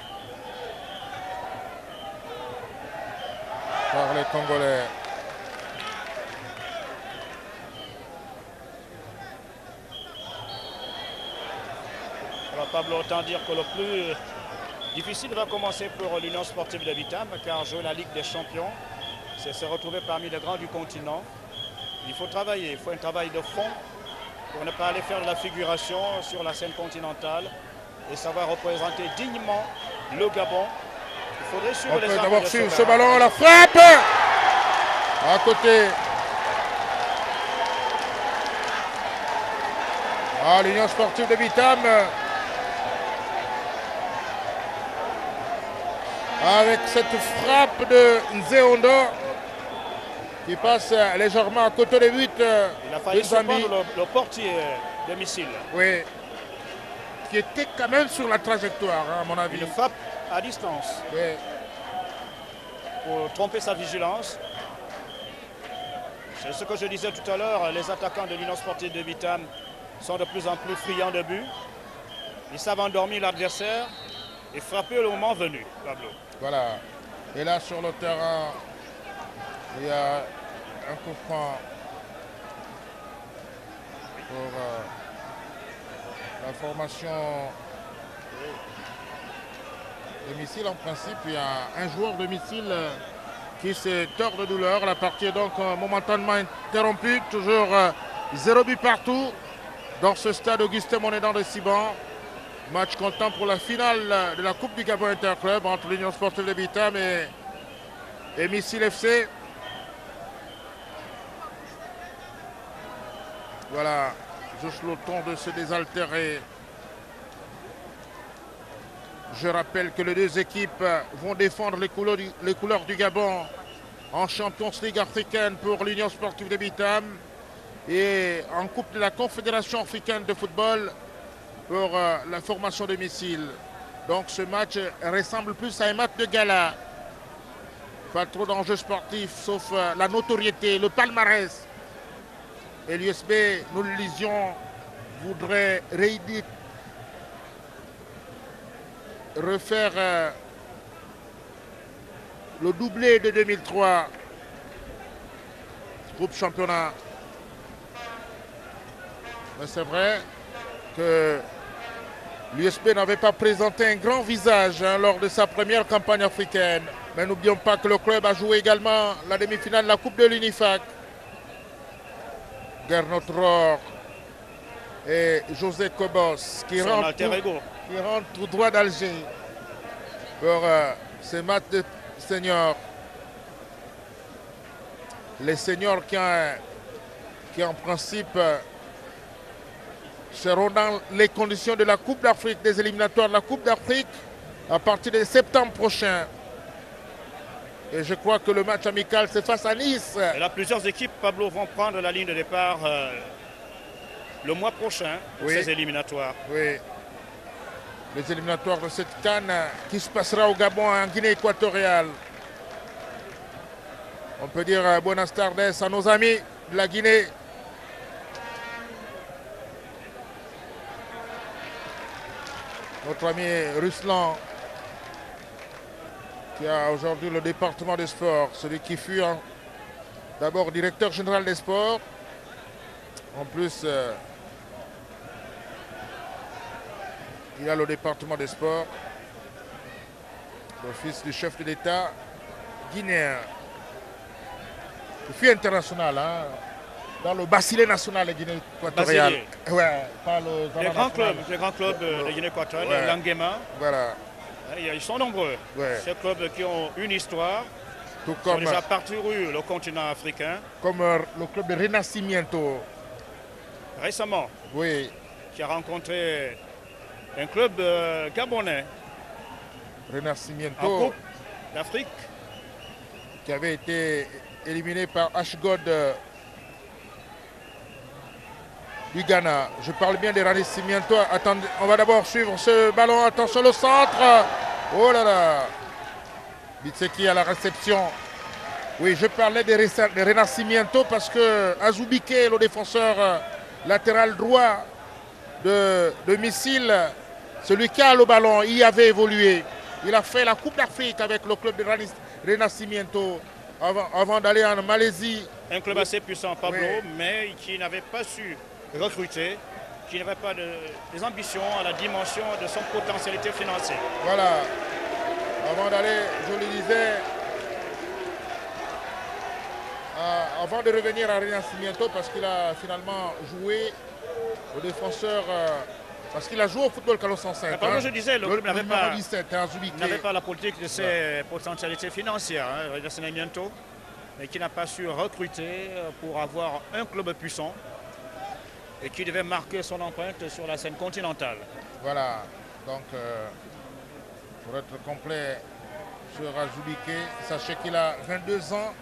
par les Congolais. Alors Pablo, autant dire que le plus difficile va commencer pour l'Union sportive de Bitam, car jouer la Ligue des Champions, c'est se retrouver parmi les grands du continent. Il faut travailler, il faut un travail de fond pour ne pas aller faire de la figuration sur la scène continentale et ça va représenter dignement le Gabon. Il faudrait suivre On les peut armes d'abord de suivre ce Sogara. ballon, la frappe à côté. Ah, l'Union sportive de Bitam avec cette frappe de Nzeondo qui passe légèrement à côté des buts Il a failli de Zambie. surprendre le portier de missile. Oui, qui était quand même sur la trajectoire, hein, à mon avis. Une frappe à distance Oui. pour tromper sa vigilance. C'est ce que je disais tout à l'heure, les attaquants de l'Union sportive de Bitam sont de plus en plus friands de but. Ils savent endormir l'adversaire et frapper au moment venu, Pablo. Voilà. Et là, sur le terrain, il y a un coup franc pour la formation de missile. En principe, il y a un joueur de missile qui se tord de douleur. La partie est donc momentanément interrompue. Toujours 0 but partout dans ce stade Augustin Monédan de Siban. Match comptant pour la finale de la Coupe du Gabon Interclub entre l'Union sportive de Bitam et Missile FC. Voilà, juste le temps de se désaltérer. Je rappelle que les deux équipes vont défendre les couleurs du Gabon en Champions League africaine pour l'Union sportive de Bitam et en Coupe de la Confédération africaine de football pour la formation de missiles. Donc ce match ressemble plus à un match de gala. Pas trop d'enjeux sportifs sauf la notoriété, le palmarès. Et l'USB, nous le lisions, voudrait refaire le doublé de 2003, groupe championnat. Mais c'est vrai que l'USB n'avait pas présenté un grand visage lors de sa première campagne africaine. Mais n'oublions pas que le club a joué également la demi-finale de la Coupe de l'Unifac. Gernot Rohr et José Cobos qui rentrent tout droit d'Alger pour ces matchs de seniors. Les seniors qui en principe seront dans les conditions de la Coupe d'Afrique, des éliminatoires de la Coupe d'Afrique à partir de septembre prochain. Et je crois que le match amical, c'est face à Nice. Et là, plusieurs équipes, Pablo, vont prendre la ligne de départ le mois prochain pour ces éliminatoires. Oui. Les éliminatoires de cette CAN qui se passera au Gabon, en Guinée équatoriale. On peut dire buenas tardes à nos amis de la Guinée. Notre ami Ruslan, qui a aujourd'hui le département des sports, celui qui fut d'abord directeur général des sports. En plus, il a le département des sports, le fils du chef de l'État guinéen, qui fut international dans le Basile national de Guinée équatoriale. Ouais, les grands clubs de Guinée équatoriale, ouais. L'Angema. Voilà. Ils sont nombreux. Ouais. Ces clubs qui ont une histoire, tout comme, ont déjà parcouru le continent africain. Comme le club de Renacimiento. Récemment, oui. Qui a rencontré un club gabonais. Renacimiento. En Coupe d'Afrique. Qui avait été éliminé par Ashgod du Ghana. Je parle bien des Renacimiento. Attendez, on va d'abord suivre ce ballon. Attention, le centre. Oh là là. Bitseki à la réception. Oui, je parlais des Renacimiento parce que Azoubike, le défenseur latéral droit de Missile, celui qui a le ballon, il avait évolué. Il a fait la Coupe d'Afrique avec le club de Renacimiento avant d'aller en Malaisie. Un club assez puissant, Pablo, oui. Mais qui n'avait pas su recruter, qui n'avait pas des ambitions à la dimension de son potentialité financière. Voilà. Avant d'aller, je le disais, avant de revenir à Renacimiento, parce qu'il a finalement joué, le défenseur Parce qu'il a joué au football Carlos 107. Comme je disais, le club n'avait numéro 17, Azubiké. n'avait pas la politique de ses potentialités financières, mais qui n'a pas su recruter pour avoir un club puissant et qui devait marquer son empreinte sur la scène continentale. Voilà, donc pour être complet sur Azubiké, sachez qu'il a 22 ans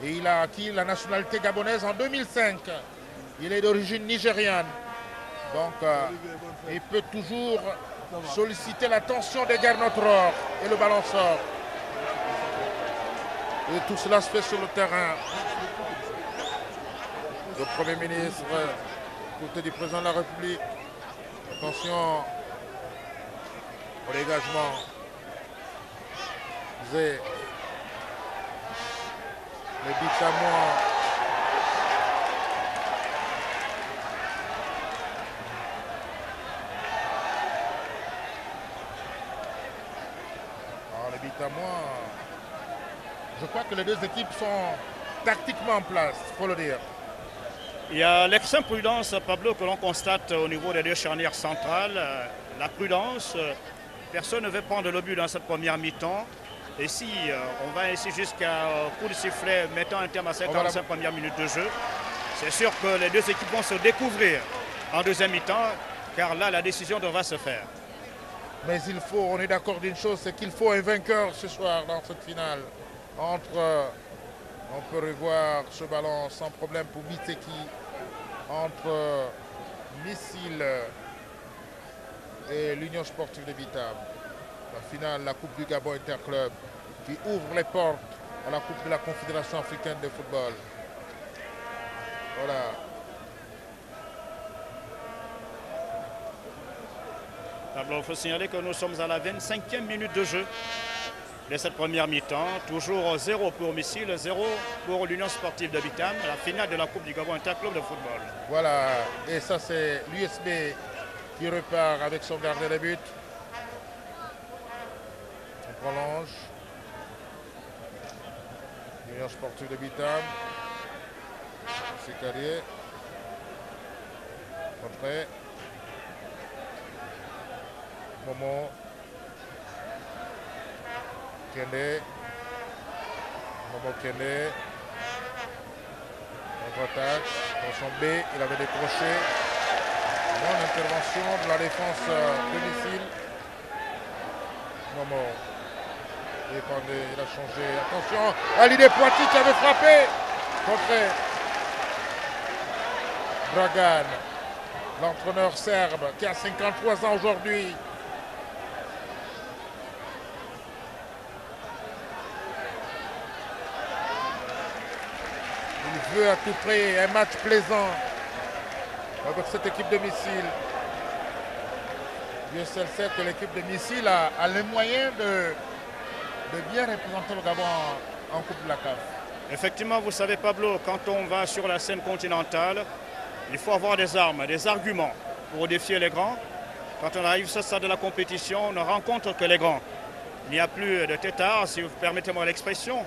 et il a acquis la nationalité gabonaise en 2005. Il est d'origine nigériane, donc il peut toujours solliciter l'attention des gardes or et le ballon sort. Et tout cela se fait sur le terrain. Le Premier ministre, côté du président de la République, attention au dégagement. Les Bitamois. Alors les Bitamois, je crois que les deux équipes sont tactiquement en place, il faut le dire. Il y a l'extrême prudence, Pablo, que l'on constate au niveau des deux charnières centrales. La prudence, personne ne veut prendre le but dans cette première mi-temps. Et si on va ainsi jusqu'à coup de sifflet mettant un terme à ces 45 premières minutes de jeu, c'est sûr que les deux équipes vont se découvrir en deuxième mi-temps, car là, la décision devra se faire. Mais il faut, on est d'accord d'une chose, c'est qu'il faut un vainqueur ce soir dans cette finale. On peut revoir ce ballon sans problème pour Biteki entre Missile et l'Union sportive de Bitam. La finale, la Coupe du Gabon Interclub qui ouvre les portes à la Coupe de la Confédération africaine de football. Voilà. Il faut signaler que nous sommes à la 25e minute de jeu de cette première mi-temps. Toujours 0 pour Missile, 0 pour l'Union sportive de Bitam, la finale de la Coupe du Gabon Interclub de football. Voilà, et ça c'est l'USB qui repart avec son gardien de but. On prolonge. L'Union sportive de Bitam. C'est Carrier. Entrée. Momo. Kende. Momo Kende. Contre-attaque. Dans son B, il avait décroché. Bonne intervention de la défense de Missile. Momo. Il a changé. Attention, Alidé Poiti qui avait frappé. Contré. Dragan, l'entraîneur serbe qui a 53 ans aujourd'hui. Il veut à tout prix un match plaisant avec cette équipe de Missile. Dieu seul sait que l'équipe de Missile a les moyens de bien représenter le Gabon en Coupe de la CAF. Effectivement, vous savez, Pablo, quand on va sur la scène continentale, il faut avoir des armes, des arguments pour défier les grands. Quand on arrive à ce stade de la compétition, on ne rencontre que les grands. Il n'y a plus de têtards, si vous permettez-moi l'expression.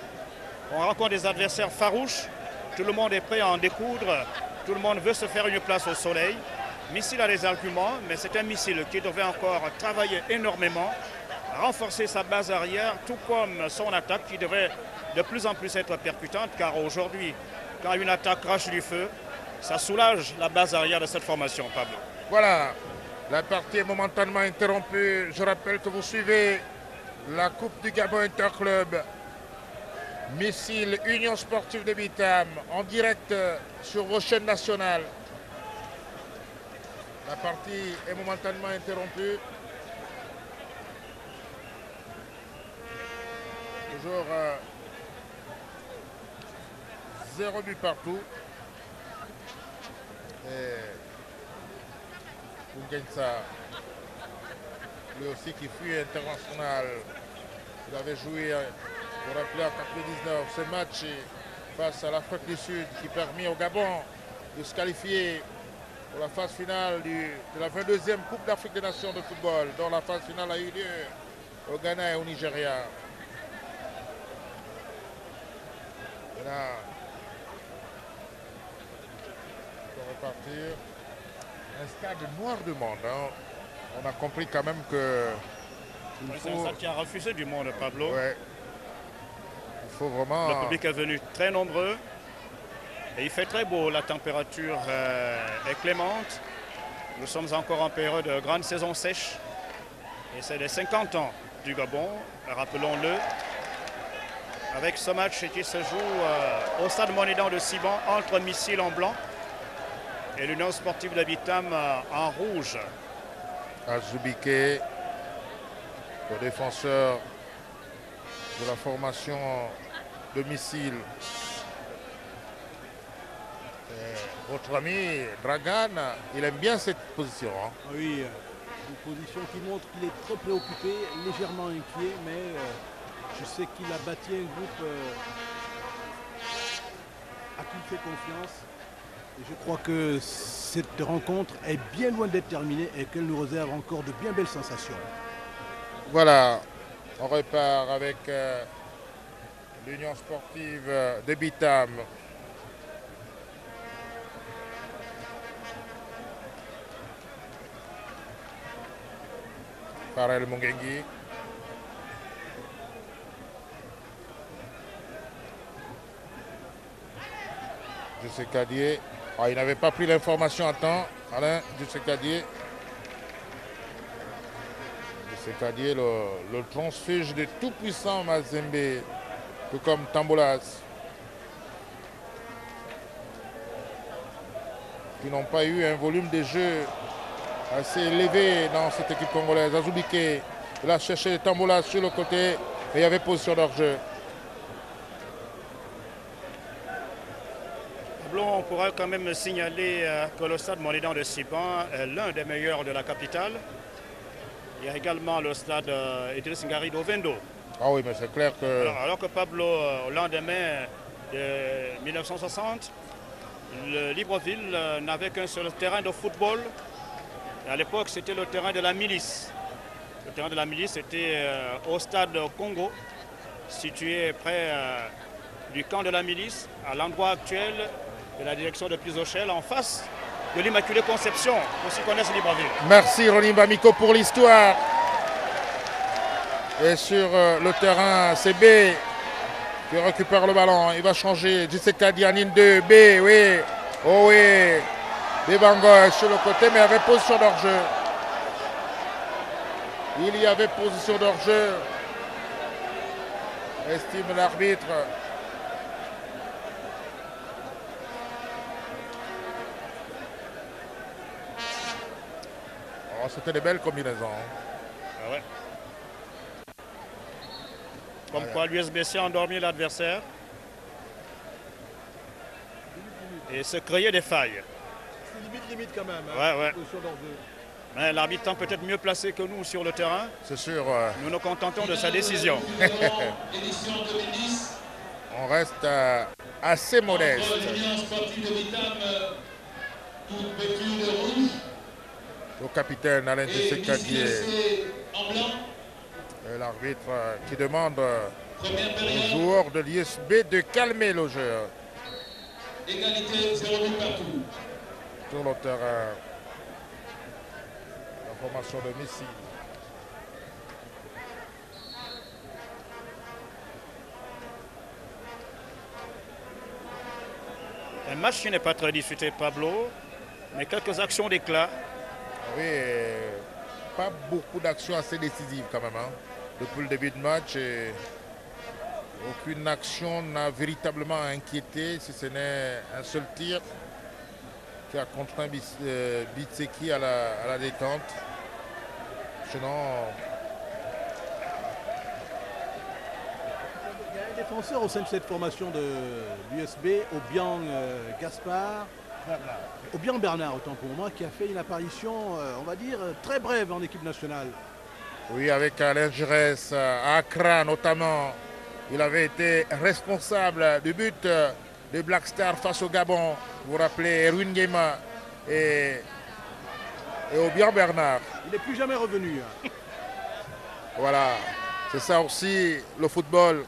On rencontre des adversaires farouches. Tout le monde est prêt à en découdre. Tout le monde veut se faire une place au soleil. Missile a des arguments, mais c'est un Missile qui devait encore travailler énormément, renforcer sa base arrière, tout comme son attaque qui devait de plus en plus être percutante, car aujourd'hui, quand une attaque crache du feu, ça soulage la base arrière de cette formation, Pablo. Voilà, la partie est momentanément interrompue. Je rappelle que vous suivez la Coupe du Gabon Interclub. Missile, Union sportive de Bitam, en direct sur vos chaînes nationales. La partie est momentanément interrompue. Toujours 0 but partout. Et Bungensa, lui aussi qui fut international. Il avait joué, pour rappeler, en 1999, ce match face à l'Afrique du Sud qui permet au Gabon de se qualifier pour la phase finale de la 22e Coupe d'Afrique des Nations de football, dont la phase finale a eu lieu au Ghana et au Nigeria. Et là, on va repartir. Un stade noir de monde. Hein. On a compris quand même que... C'est un stade qui a refusé du monde, Pablo. Ouais. Il faut vraiment... Le public est venu très nombreux. Et il fait très beau, la température est clémente. Nous sommes encore en période de grande saison sèche. Et c'est les 50 ans du Gabon, rappelons-le. Avec ce match qui se joue au stade Monédan de Siban entre Missile en blanc et l'Union sportive de Bitam en rouge. Azoubike, le défenseur de la formation de Missile. Votre ami Dragan, il aime bien cette position. Hein. Oui, une position qui montre qu'il est très préoccupé, légèrement inquiet, mais je sais qu'il a bâti un groupe à qui il fait confiance. Et je crois que cette rencontre est bien loin d'être terminée et qu'elle nous réserve encore de bien belles sensations. Voilà, on repart avec l'Union sportive de Bitam. Farel Mungengi. José Cadier. Ah, il n'avait pas pris l'information à temps. Alain José Cadier. José Cadier, le transfuge de tout-puissant Mazembe, tout comme Tambolas, qui n'ont pas eu un volume de jeu assez élevé dans cette équipe congolaise. Azoubike, il a cherché Tambolas sur le côté, et il y avait position d'hors-jeu. On pourra quand même signaler que le stade Monédan de Siban est l'un des meilleurs de la capitale. Il y a également le stade Idriss Ngari d'Ovendo. Ah oui, mais c'est clair que... Alors que Pablo, au lendemain de 1960, le Libreville n'avait qu'un seul terrain de football. Et à l'époque, c'était le terrain de la milice. Le terrain de la milice était au stade Congo, situé près du camp de la milice, à l'endroit actuel de la direction de Pizochel, en face de l'Immaculée Conception, pour ceux qui connaissent Libreville. Merci Rolim Bamiko pour l'histoire. Et sur le terrain, c'est B qui récupère le ballon. Il va changer. Jiseka Dianine 2, B, oui. Oh oui. Bebango sur le côté, mais il y avait position d'hors-jeu. Il y avait position d'hors-jeu. Estime l'arbitre. Oh, c'était des belles combinaisons. Ah ouais. Comme quoi l'USBC a endormi l'adversaire et se créait des failles. C'est limite quand même. Hein, ouais. Mais l'arbitre est peut-être mieux placé que nous sur le terrain. C'est sûr. Nous nous contentons de sa décision. On reste assez modeste. Le capitaine Alain Jiseka-Dié. L'arbitre qui demande aux joueurs de l'ISB de calmer le jeu. Égalité 0 but partout. Sur le terrain. La formation de Missile. Un match qui n'est pas très disputé, Pablo, mais quelques actions d'éclat. Oui, pas beaucoup d'actions assez décisives quand même. Hein. Depuis le début de match, aucune action n'a véritablement inquiété, si ce n'est un seul tir qui a contraint Bitseki à la détente. Sinon... Il y a un défenseur au sein de cette formation de l'USB, Obiang Gaspard, Obiang Bernard, autant pour moi, qui a fait une apparition, on va dire, très brève en équipe nationale. Oui, avec Alain Giresse, à Accra notamment. Il avait été responsable du but de Black Star face au Gabon. Vous vous rappelez, Erwin Guema et Obiang Bernard. Il n'est plus jamais revenu. Voilà, c'est ça aussi le football.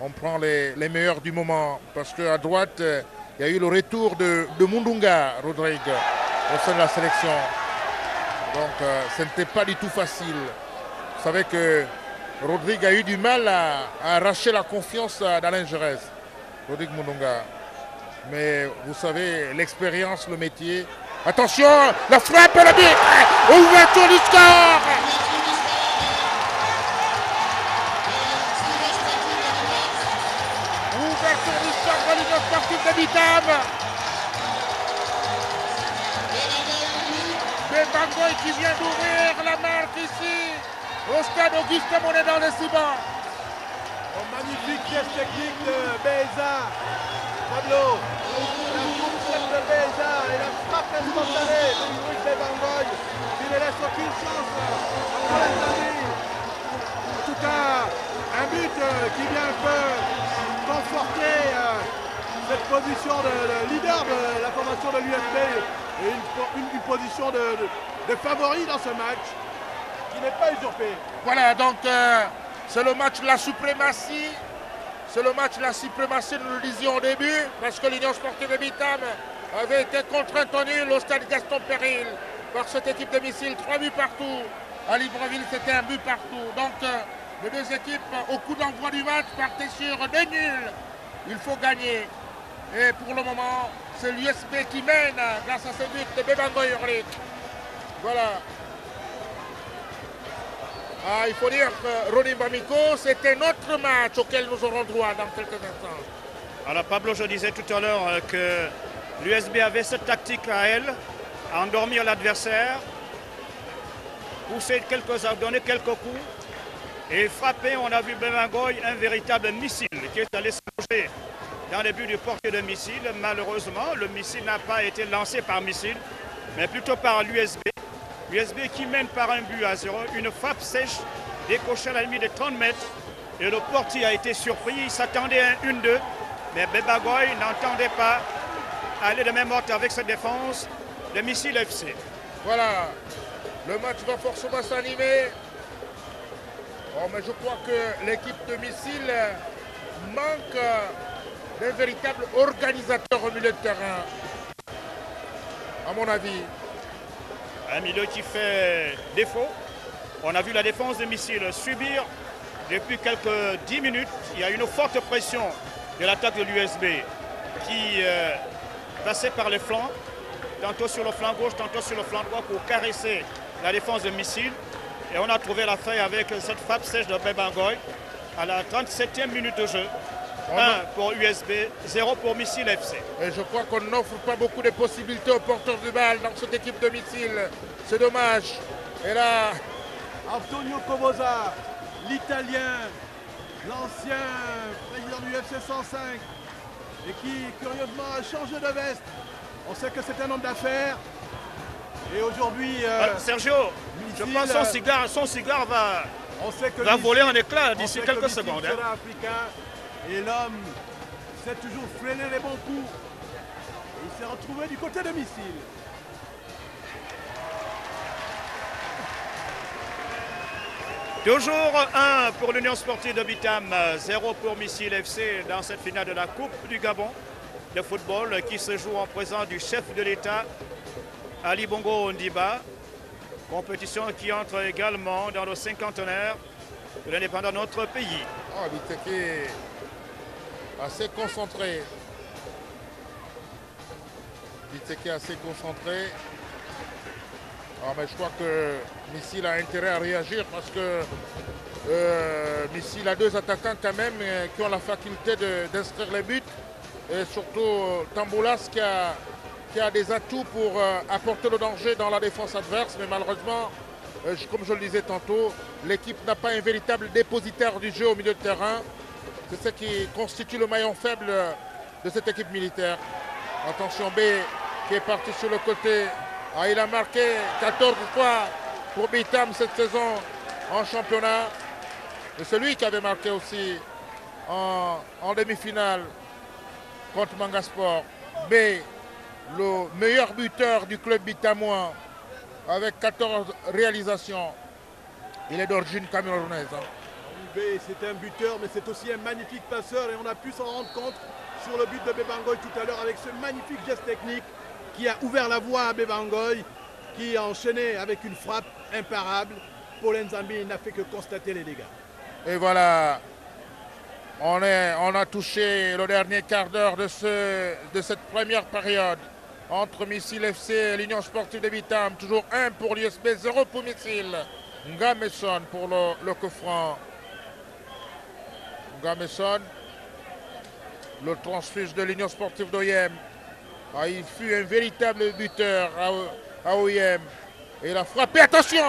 On prend les meilleurs du moment. Parce qu'à droite, il y a eu le retour de Mundunga, Rodrigue, au sein de la sélection. Donc ce n'était pas du tout facile. Vous savez que Rodrigue a eu du mal à arracher la confiance d'Alain Giresse. Rodrigue Mononga. Mais vous savez, l'expérience, le métier. Attention, la frappe à la bille. Ouverture du score. Ouverture du score de l'Union sportive de Bitam. Bebangoy qui vient d'ouvrir la marque ici au stade Auguste Monet dans le Cibon. Un magnifique geste technique de Beza. Pablo, la fourchette de Beza et la frappe instantanée de Louis Bebangoy qui ne laisse aucune chance à les amis. En tout cas, un but qui vient un peu conforter cette position de leader de la formation de l'USB et une position de favori dans ce match qui n'est pas usurpé. Voilà, donc c'est le match de la suprématie. C'est le match de la suprématie, nous le disions au début, parce que l'Union sportive de Bitam avait été contrainte en nul au stade Gaston Péril par cette équipe de missiles. 3 buts partout. À Libreville, c'était un but partout. Donc les deux équipes, au coup d'envoi du match, partaient sur 2 nuls. Il faut gagner. Et pour le moment, c'est l'USB qui mène grâce à ce but de Bebangoy Urlik. Voilà. Il faut dire que Ronnie Bamiko, c'était notre match auquel nous aurons droit dans quelques instants. Alors Pablo, je disais tout à l'heure que l'USB avait cette tactique à elle, à endormir l'adversaire, pousser donner quelques coups et frapper. On a vu Bebangoy, un véritable missile qui est allé se loger dans les buts du portier de missile. Malheureusement, le missile n'a pas été lancé par missile, mais plutôt par l'USB. L'USB qui mène par un but à 0, une frappe sèche décochée à la limite de 30 mètres. Et le portier a été surpris, il s'attendait à un 1-2, mais Bebangoy n'entendait pas aller de même ordre avec cette défense de Missile FC. Voilà, le match va forcément s'animer. Oh, mais je crois que l'équipe de Missile manque d'un véritable organisateur au milieu de terrain, à mon avis. Un milieu qui fait défaut. On a vu la défense de Missile subir depuis quelques 10 minutes. Il y a une forte pression de l'attaque de l'USB qui passait par les flancs, tantôt sur le flanc gauche, tantôt sur le flanc droit pour caresser la défense de Missile. Et on a trouvé la faille avec cette frappe sèche de Bebangoy à la 37e minute de jeu. 1 pour USB, 0 pour Missile FC. Et je crois qu'on n'offre pas beaucoup de possibilités aux porteurs de balle dans cette équipe de Missile. C'est dommage. Et là, Antonio Cobosa, l'Italien, l'ancien président du FC 105 et qui curieusement a changé de veste. On sait que c'est un homme d'affaires. Et aujourd'hui, Sergio, Missile, je pense que son cigare va Missile, voler en éclats d'ici quelques secondes. Sera africain. Et l'homme sait toujours freiner les bons coups. Et il s'est retrouvé du côté de Missile. Toujours 1 pour l'Union sportive de Bitam, 0 pour Missile FC dans cette finale de la Coupe du Gabon de football qui se joue en présence du chef de l'État, Ali Bongo Ondimba. Compétition qui entre également dans le cinquantenaire de l'indépendance de notre pays. Biteke assez concentré. Biteke assez concentré. Mais je crois que Missile a intérêt à réagir parce que Missile a 2 attaquants quand même qui ont la faculté d'inscrire les buts. Et surtout Tamboulas qui a des atouts pour apporter le danger dans la défense adverse. Mais malheureusement, comme je le disais tantôt, l'équipe n'a pas un véritable dépositaire du jeu au milieu de terrain. C'est ce qui constitue le maillon faible de cette équipe militaire. Attention B qui est parti sur le côté. Il a marqué 14 fois pour Bitam cette saison en championnat. C'est celui qui avait marqué aussi en demi-finale contre Mangasport. B, le meilleur buteur du club bitamois avec 14 réalisations. Il est d'origine camerounaise. C'est un buteur, mais c'est aussi un magnifique passeur et on a pu s'en rendre compte sur le but de Bebangoy tout à l'heure avec ce magnifique geste technique qui a ouvert la voie à Bebangoy, qui a enchaîné avec une frappe imparable. Paul Nzambi n'a fait que constater les dégâts. Et voilà, on a touché le dernier quart d'heure de cette première période entre Missile FC et l'Union Sportive de Bitam. Toujours 1 pour l'USB, 0 pour Missile. Ngameson pour le coup franc. Ngameson, le transfuge de l'Union Sportive d'OIM. Il fut un véritable buteur à OIM. Et il a frappé, attention!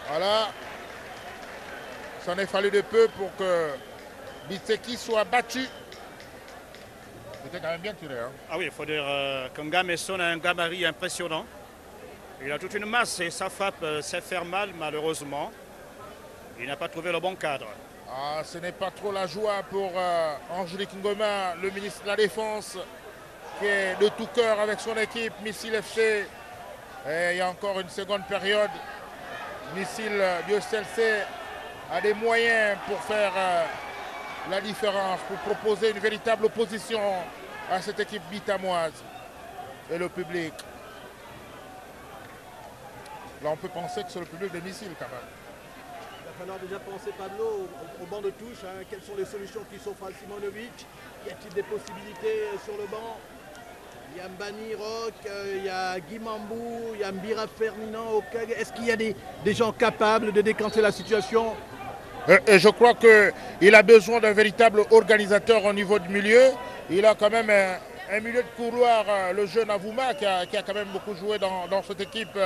Voilà. Ça en est fallu de peu pour que Bitseki soit battu. C'était quand même bien tiré. Hein. Ah oui, il faut dire que Ngameson a un gabarit impressionnant. Il a toute une masse et sa frappe sait faire mal, malheureusement. Il n'a pas trouvé le bon cadre. Ah, ce n'est pas trop la joie pour Angélique Ngoma, le ministre de la Défense, qui est de tout cœur avec son équipe, Missile FC. Et il y a encore une seconde période. Missile du SLC a des moyens pour faire la différence, pour proposer une véritable opposition à cette équipe bitamoise et le public. Là, on peut penser que c'est le public des missiles quand même. Il va falloir déjà penser, Pablo, au banc de touche. Hein. Quelles sont les solutions qui s'offrent à Simonovic? Y a-t-il des possibilités sur le banc? Il y a Mbani Rock, il y a Guy Mambou, il y a Mbira Ferdinand, Okage. Est-ce qu'il y a des gens capables de décanter la situation? Et je crois qu'il a besoin d'un véritable organisateur au niveau du milieu. Il a quand même un milieu de couloir, le jeune Avouma, qui a quand même beaucoup joué dans cette équipe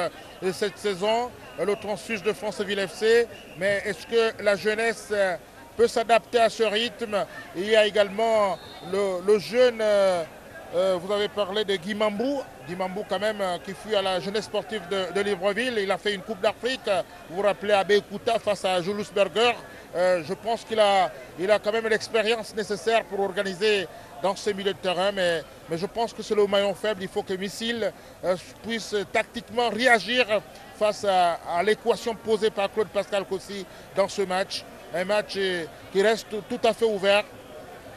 cette saison, le transfuge de Franceville FC. Mais est-ce que la jeunesse peut s'adapter à ce rythme? Il y a également le jeune... vous avez parlé de Guy Mambou quand même, qui fut à la jeunesse sportive de Libreville. Il a fait une Coupe d'Afrique, vous vous rappelez, à Békouta face à Julius Berger. Je pense qu'il a quand même l'expérience nécessaire pour organiser dans ce milieu de terrain, mais je pense que c'est le maillon faible. Il faut que Missile puisse tactiquement réagir face à l'équation posée par Claude Pascal Kossi dans ce match. Un match qui reste tout à fait ouvert,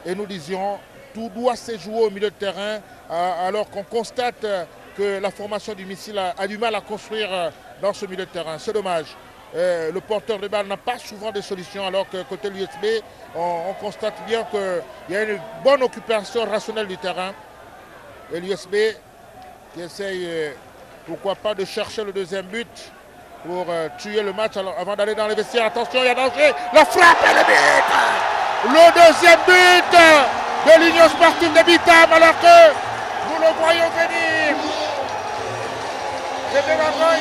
et nous disions... Tout doit se jouer au milieu de terrain alors qu'on constate que la formation du Missile a du mal à construire dans ce milieu de terrain. C'est dommage. Le porteur de balle n'a pas souvent de solutions alors que côté l'USB, on constate bien qu'il y a une bonne occupation rationnelle du terrain. Et l'USB qui essaye, pourquoi pas, de chercher le deuxième but pour tuer le match avant d'aller dans les vestiaires. Attention, il y a danger. La frappe et le but! Le deuxième but de l'Union Sportive de Bitam, alors que nous le voyons venir. C'est Bebangoy.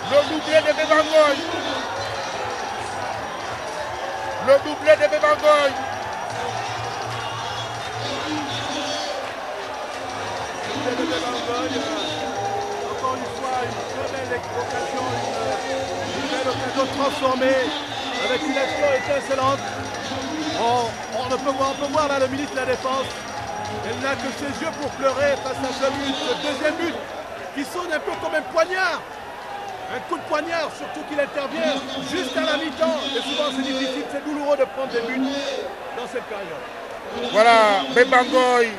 Le doublé de Bebangoy. Le doublé de Bebangoy. Encore une fois, une très belle occasion, une belle occasion transformée avec une action étincelante. On peut voir là le ministre de la Défense. Elle n'a que ses yeux pour pleurer face à ce but, ce deuxième but qui sonne un peu comme un poignard. Un coup de poignard, surtout qu'il intervient juste à la mi-temps. Et souvent c'est difficile, c'est douloureux de prendre des buts dans cette période. Voilà, Bebangoy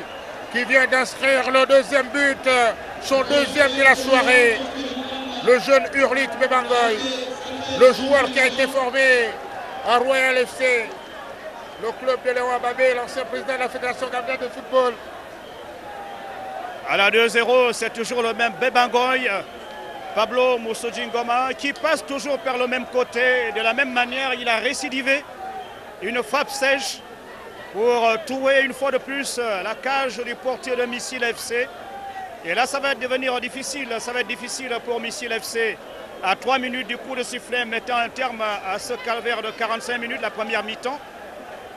qui vient d'inscrire le deuxième but, son deuxième de la soirée. Le jeune Hurlik Bebangoy, le joueur qui a été formé à Royal FC, le club de Léon Ababé, l'ancien président de la Fédération gambienne de football. À la 2-0, c'est toujours le même Bebangoy, Pablo Moussoji Ngoma, qui passe toujours par le même côté. De la même manière, il a récidivé une frappe sèche pour trouver une fois de plus la cage du portier de Missile FC. Et là, ça va devenir difficile. Ça va être difficile pour Missile FC. À 3 minutes du coup de sifflet, mettant un terme à ce calvaire de 45 minutes, la première mi-temps.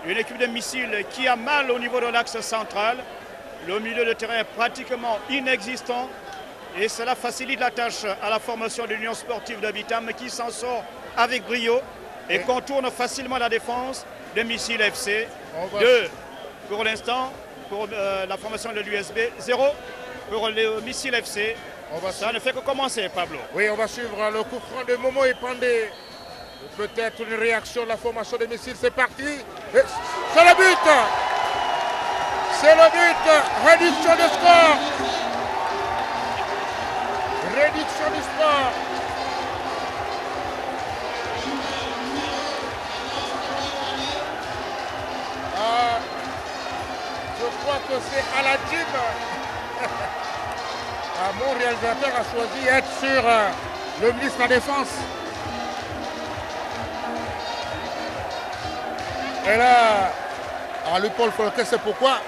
Une équipe de Missile qui a mal au niveau de l'axe central. Le milieu de terrain est pratiquement inexistant. Et cela facilite la tâche à la formation de l'Union Sportive de Bitam qui s'en sort avec brio et contourne facilement la défense de Missile FC. 2 pour l'instant pour la formation de l'USB, 0 pour le Missile FC. Ça ne fait que commencer, Pablo. Oui, on va suivre le coup franc de Momo et Pandé. Peut-être une réaction de la formation de Missile. C'est parti. C'est le but. C'est le but. Réduction de score. Réduction du score. Je crois que c'est Aladdin. Mon réalisateur a choisi d'être sur le ministre de la Défense. Et là, Paul Folquet, c'est pourquoi.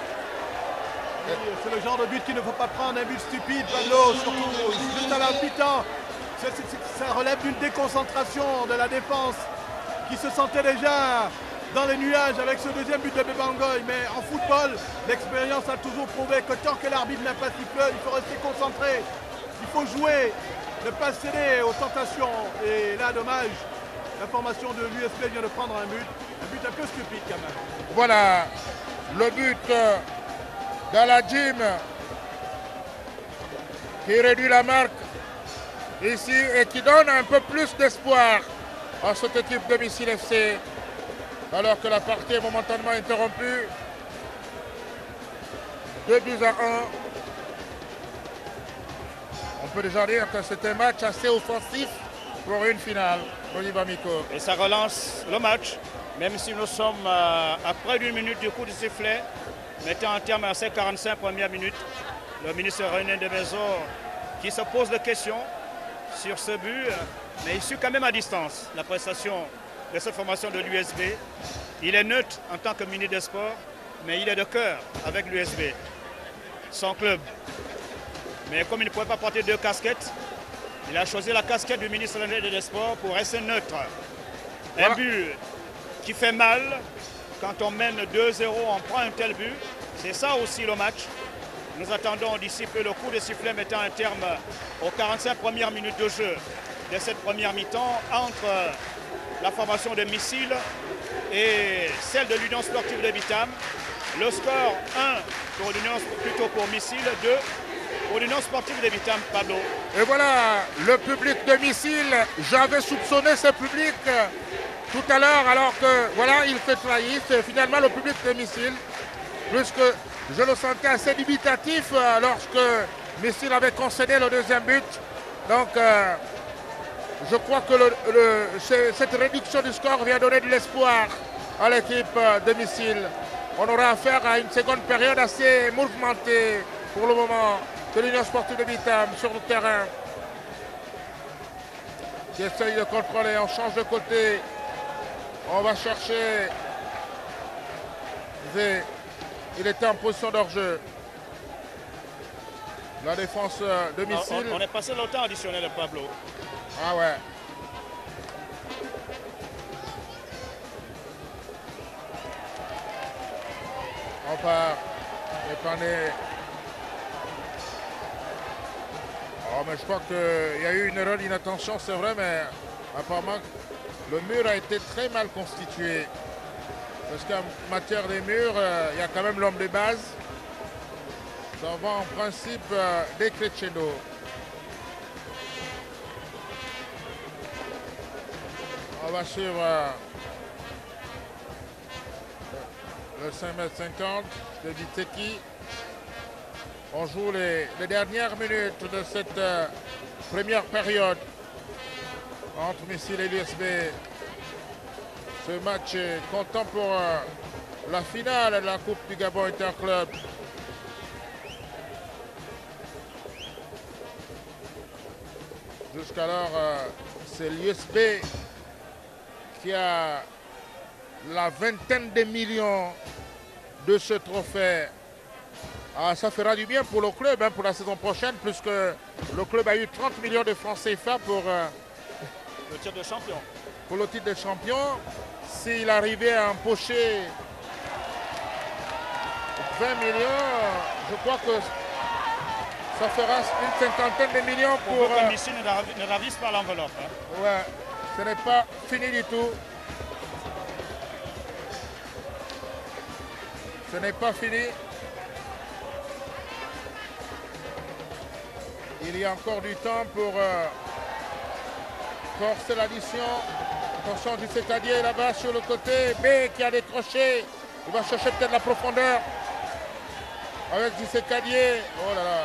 C'est le genre de but qu'il ne faut pas prendre, un but stupide, Pablo, surtout juste à la mi-temps. Ça relève d'une déconcentration de la défense qui se sentait déjà dans les nuages avec ce deuxième but de Bebangoy. Mais en football, l'expérience a toujours prouvé que tant que l'arbitre n'a pas sifflé, il faut rester concentré. Il faut jouer, ne pas céder aux tentations. Et là, dommage, la formation de l'USB vient de prendre un but un peu stupide quand même. Voilà, le but d'Aladdin qui réduit la marque ici et qui donne un peu plus d'espoir à cette équipe de Missile FC. Alors que la partie est momentanément interrompue. 2 buts à 1. On peut déjà dire que c'est un match assez offensif pour une finale. Olivier Miko. Et ça relance le match, même si nous sommes à près d'une minute du coup de sifflet, mettant un terme à ces 45 premières minutes. Le ministre René de Maison qui se pose des questions sur ce but, mais il suit quand même à distance la prestation de cette formation de l'USB. Il est neutre en tant que ministre des Sports, mais il est de cœur avec l'USB, son club. Mais comme il ne pouvait pas porter 2 casquettes, il a choisi la casquette du ministre des Sports pour rester neutre. Un but qui fait mal. Quand on mène 2-0, on prend un tel but. C'est ça aussi le match. Nous attendons d'ici peu le coup de sifflet mettant un terme aux 45 premières minutes de jeu de cette première mi-temps entre la formation de Missile et celle de l'Union sportive de Bitam. Le score 1 pour l'Union, plutôt pour Missile, 2 pour l'Union sportive de Bitam, Pablo. Et voilà, le public de Missile, j'avais soupçonné ce public tout à l'heure, alors que voilà, il fait trahir. C'est finalement le public de Missile, puisque je le sentais assez dubitatif lorsque Missile avait concédé le deuxième but. Donc, je crois que cette réduction du score vient donner de l'espoir à l'équipe de Missile. On aura affaire à une seconde période assez mouvementée pour le moment de l'Union sportive de Bitam sur le terrain. Qui essaye de contrôler, on change de côté. On va chercher. Il était en position d'hors-jeu. La défense de Missile. On est passé le temps additionnel, Pablo. Ah ouais. On part. Dépanner. Oh, mais je crois qu'il y a eu une erreur d'inattention, c'est vrai, mais apparemment le mur a été très mal constitué. Parce qu'en matière des murs, il y a quand même l'homme de base. Ça va en principe des crescendo. On va suivre le 5,50 m de Viteki. On joue les dernières minutes de cette première période entre Missile et l'USB. Ce match est comptant pour la finale de la Coupe du Gabon Interclub. Jusqu'alors, c'est l'USB qui a la vingtaine de millions de ce trophée. Ah, ça fera du bien pour le club pour la saison prochaine, puisque le club a eu 30 millions de francs CFA pour le titre de champion. Pour le titre de champion. S'il arrivait à empocher 20 millions, je crois que ça fera une cinquantaine de millions pour... que Missile ne ravisse pas l'enveloppe. Ouais, ce n'est pas fini du tout. Ce n'est pas fini. Il y a encore du temps pour forcer l'addition. Attention du Cétadier là-bas sur le côté. B qui a décroché. Il va chercher peut-être la profondeur. avec JC Cadier. Oh là là.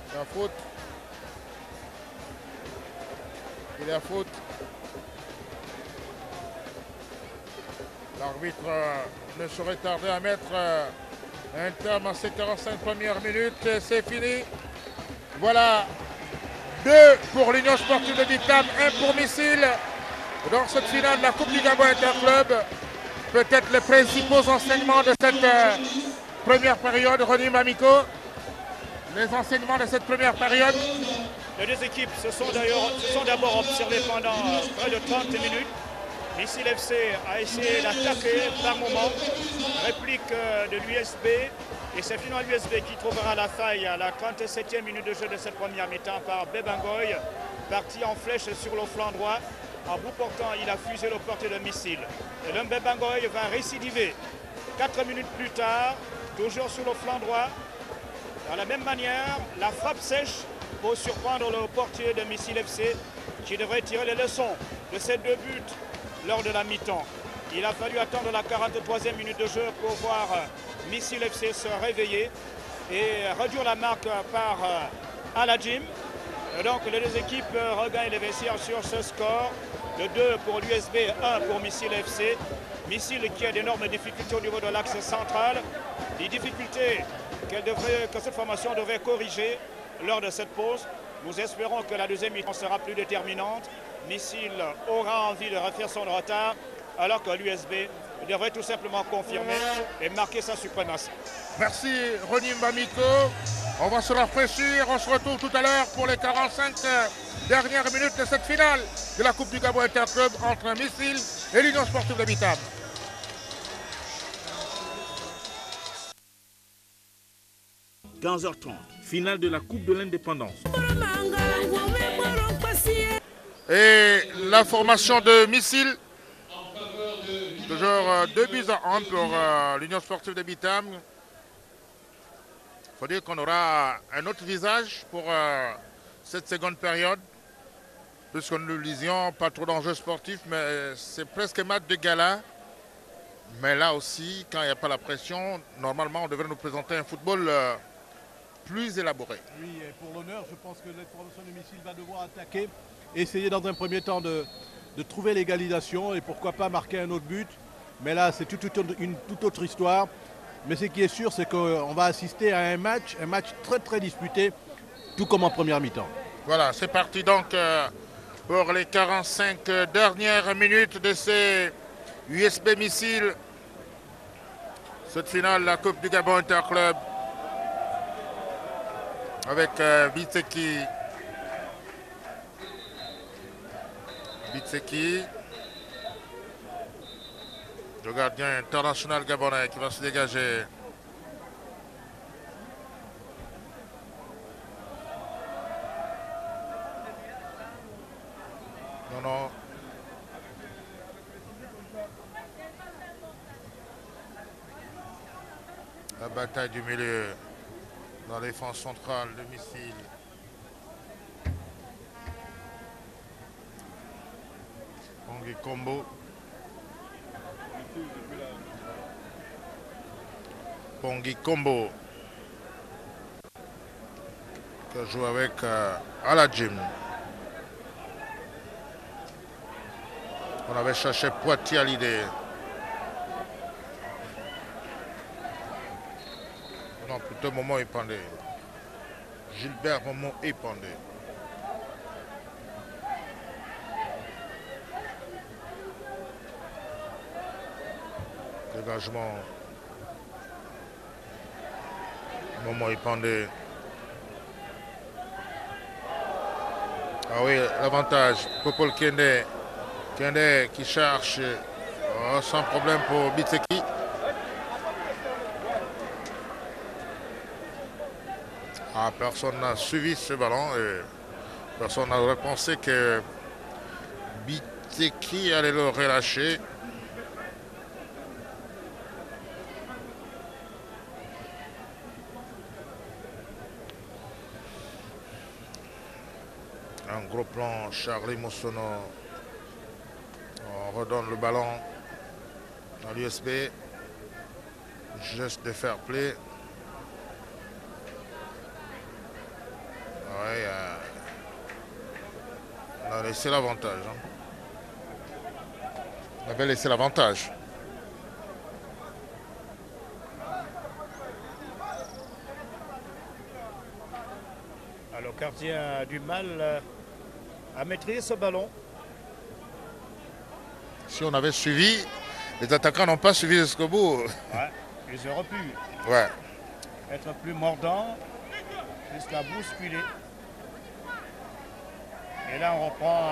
C'est la faute. Il est à faute. L'arbitre ne saurait tarder à mettre un terme à ces 45 premières minutes. C'est fini. Voilà. 2 pour l'Union Sportive de Bitam, 1 pour Missile. Dans cette finale de la Coupe du Gabon Interclub, peut-être les principaux enseignements de cette première période, René Mamico. Les enseignements de cette première période. Les deux équipes se sont d'abord observées pendant près de 30 minutes. Missile FC a essayé d'attaquer par moment, réplique de l'USB. Et c'est finalement l'USB qui trouvera la faille à la 37e minute de jeu de cette première mi-temps par Bebangoy, parti en flèche sur le flanc droit. En bout portant, il a fusé le porté de Missile. Et l'homme Bebangoy va récidiver 4 minutes plus tard, toujours sur le flanc droit. De la même manière, la frappe sèche pour surprendre le portier de Missile FC qui devrait tirer les leçons de ces 2 buts lors de la mi-temps. Il a fallu attendre la 43e minute de jeu pour voir Missile FC se réveiller et réduire la marque par Aladjim. Donc les deux équipes regagnent les vestiaires sur ce score. Le 2 pour l'USB, 1 pour Missile FC. Missile qui a d'énormes difficultés au niveau de l'axe central. Des difficultés que cette formation devrait corriger lors de cette pause. Nous espérons que la deuxième mi-temps sera plus déterminante. Missile aura envie de refaire son retard, alors que l'USB devrait tout simplement confirmer et marquer sa suprématie. Merci René Mamico. On va se rafraîchir. On se retrouve tout à l'heure pour les 45 dernières minutes de cette finale de la Coupe du Gabon Interclub entre Missile et l'Union Sportive de Bitam. – 15h30, finale de la Coupe de l'Indépendance. Et la formation de Missile, toujours 2 buts à 1 pour l'Union Sportive de Bitam. Il faut dire qu'on aura un autre visage pour cette seconde période, puisque nous ne lisions pas trop d'enjeux sportifs, mais c'est presque match de gala. Mais là aussi, quand il n'y a pas la pression, normalement on devrait nous présenter un football plus élaboré. Oui, et pour l'honneur, je pense que la formation de Missile va devoir attaquer, essayer dans un premier temps de trouver l'égalisation et pourquoi pas marquer un autre but. Mais là, c'est une toute autre histoire. Mais ce qui est sûr, c'est qu'on va assister à un match très très disputé, tout comme en première mi-temps. Voilà, c'est parti donc pour les 45 dernières minutes de ces USB Missile. Cette finale, la Coupe du Gabon Interclub. Avec Bitseki. Le gardien international gabonais qui va se dégager. Non. La bataille du milieu dans la défense centrale de Missile. Pongui Kombo. Pongui Kombo. Qui a joué avec Aladjim. On avait cherché Poitiers à l'idée. Non, plutôt Momo Epandé. Gilbert Momo Epandé. Dégagement. Momo Epandé. Ah oui, l'avantage. Popol Kende. Kende qui cherche sans problème pour Bitseki. Personne n'a suivi ce ballon et personne n'aurait pensé que Bitseki allait le relâcher. Un gros plan, Charlie Moussono. On redonne le ballon dans l'USB. Geste de fair play. Ouais, on a laissé l'avantage. On avait laissé l'avantage. Alors, le gardien a du mal à maîtriser ce ballon. Si on avait suivi, les attaquants n'ont pas suivi jusqu'au bout. Ouais, ils auraient pu être plus mordants jusqu'à bousculer. Et là, on reprend,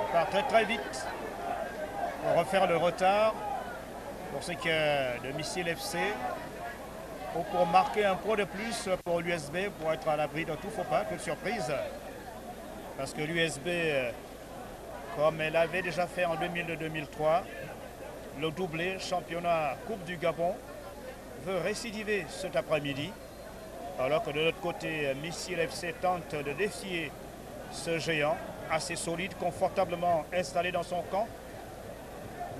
on part très très vite pour refaire le retard pour ce qui est de Missile FC ou pour marquer un point de plus pour l'USB pour être à l'abri de tout faux pas, toute surprise. Parce que l'USB, comme elle avait déjà fait en 2002-2003, le doublé championnat Coupe du Gabon veut récidiver cet après-midi. Alors que de l'autre côté, Missile FC tente de défier ce géant assez solide, confortablement installé dans son camp,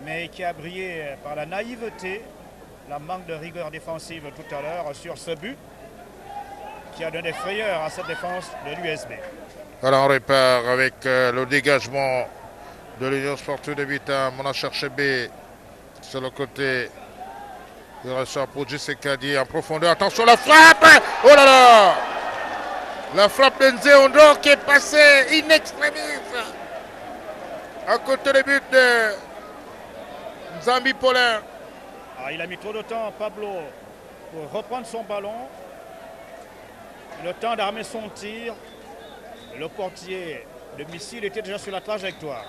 mais qui a brillé par la naïveté, la manque de rigueur défensive tout à l'heure sur ce but, qui a donné frayeur à cette défense de l'USB. Voilà, on répare avec le dégagement de l'Union Sportive de Bita. On a cherché B sur le côté. Il ressort pour Gisekadi en profondeur. Attention, la frappe! Oh là là! La frappe d'Nzeondo qui est passée in extremis à côté du but de Nzambi Paulin. Ah, il a mis trop de temps, Pablo, pour reprendre son ballon. Le temps d'armer son tir. Le portier de Missile était déjà sur la trajectoire.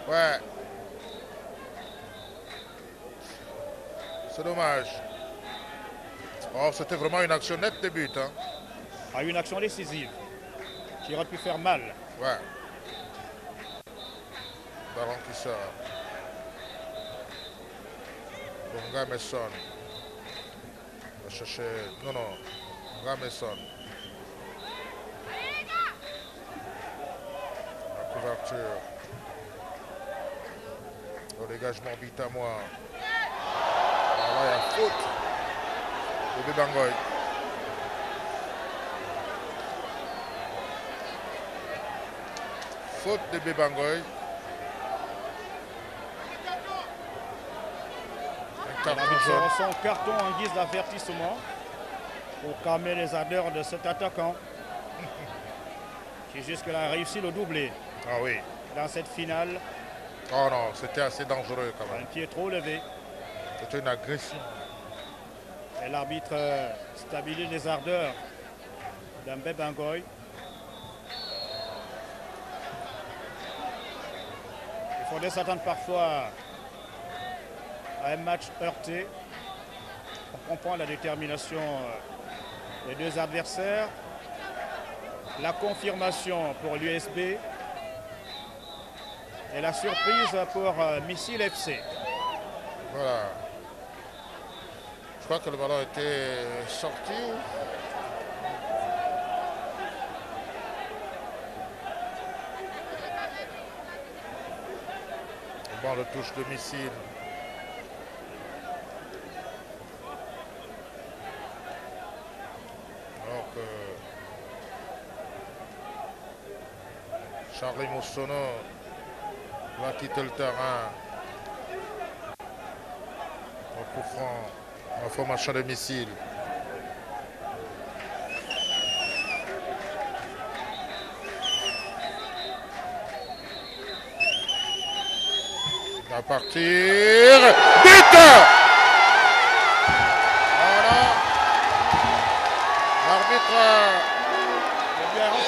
Ouais. C'est dommage. Oh, c'était vraiment une action nette de but. Hein. A une action décisive qui aurait pu faire mal. Ouais. Ballon qui sort. Bonga Messon. Va chercher. Non. Bonga Messon. La couverture. Le dégagement Bitamois. Ah là, il y a faute. Le Bébangoy. Faute de Bébangoy. Son carton en guise d'avertissement pour calmer les ardeurs de cet attaquant qui jusque-là a réussi le doublé. Ah oui. Dans cette finale. Oh non, c'était assez dangereux quand même. Un pied trop levé. C'était une agression. Et l'arbitre stabilise les ardeurs d'un Bébangoy. Il faudrait s'attendre parfois à un match heurté. On comprend la détermination des deux adversaires. La confirmation pour l'USB et la surprise pour Missile FC. Voilà. Je crois que le ballon était sorti. Bon, le touche de Missile. Alors que Charlie Moussono va quitter le terrain. En coup franc, en formation de Missile. Va partir. But! Voilà. L'arbitre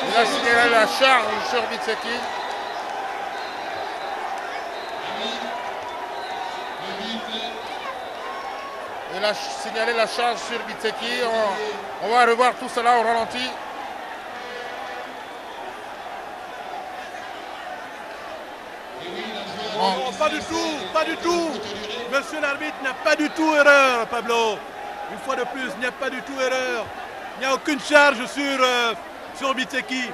il a signalé la charge sur Bitseki. Il a signalé la charge sur Bitseki. On va revoir tout cela au ralenti. Non, pas du tout, pas du tout. Monsieur l'arbitre n'a pas du tout erreur, Pablo. Une fois de plus, il n'y a pas du tout erreur. Il n'y a aucune charge sur Bitseki.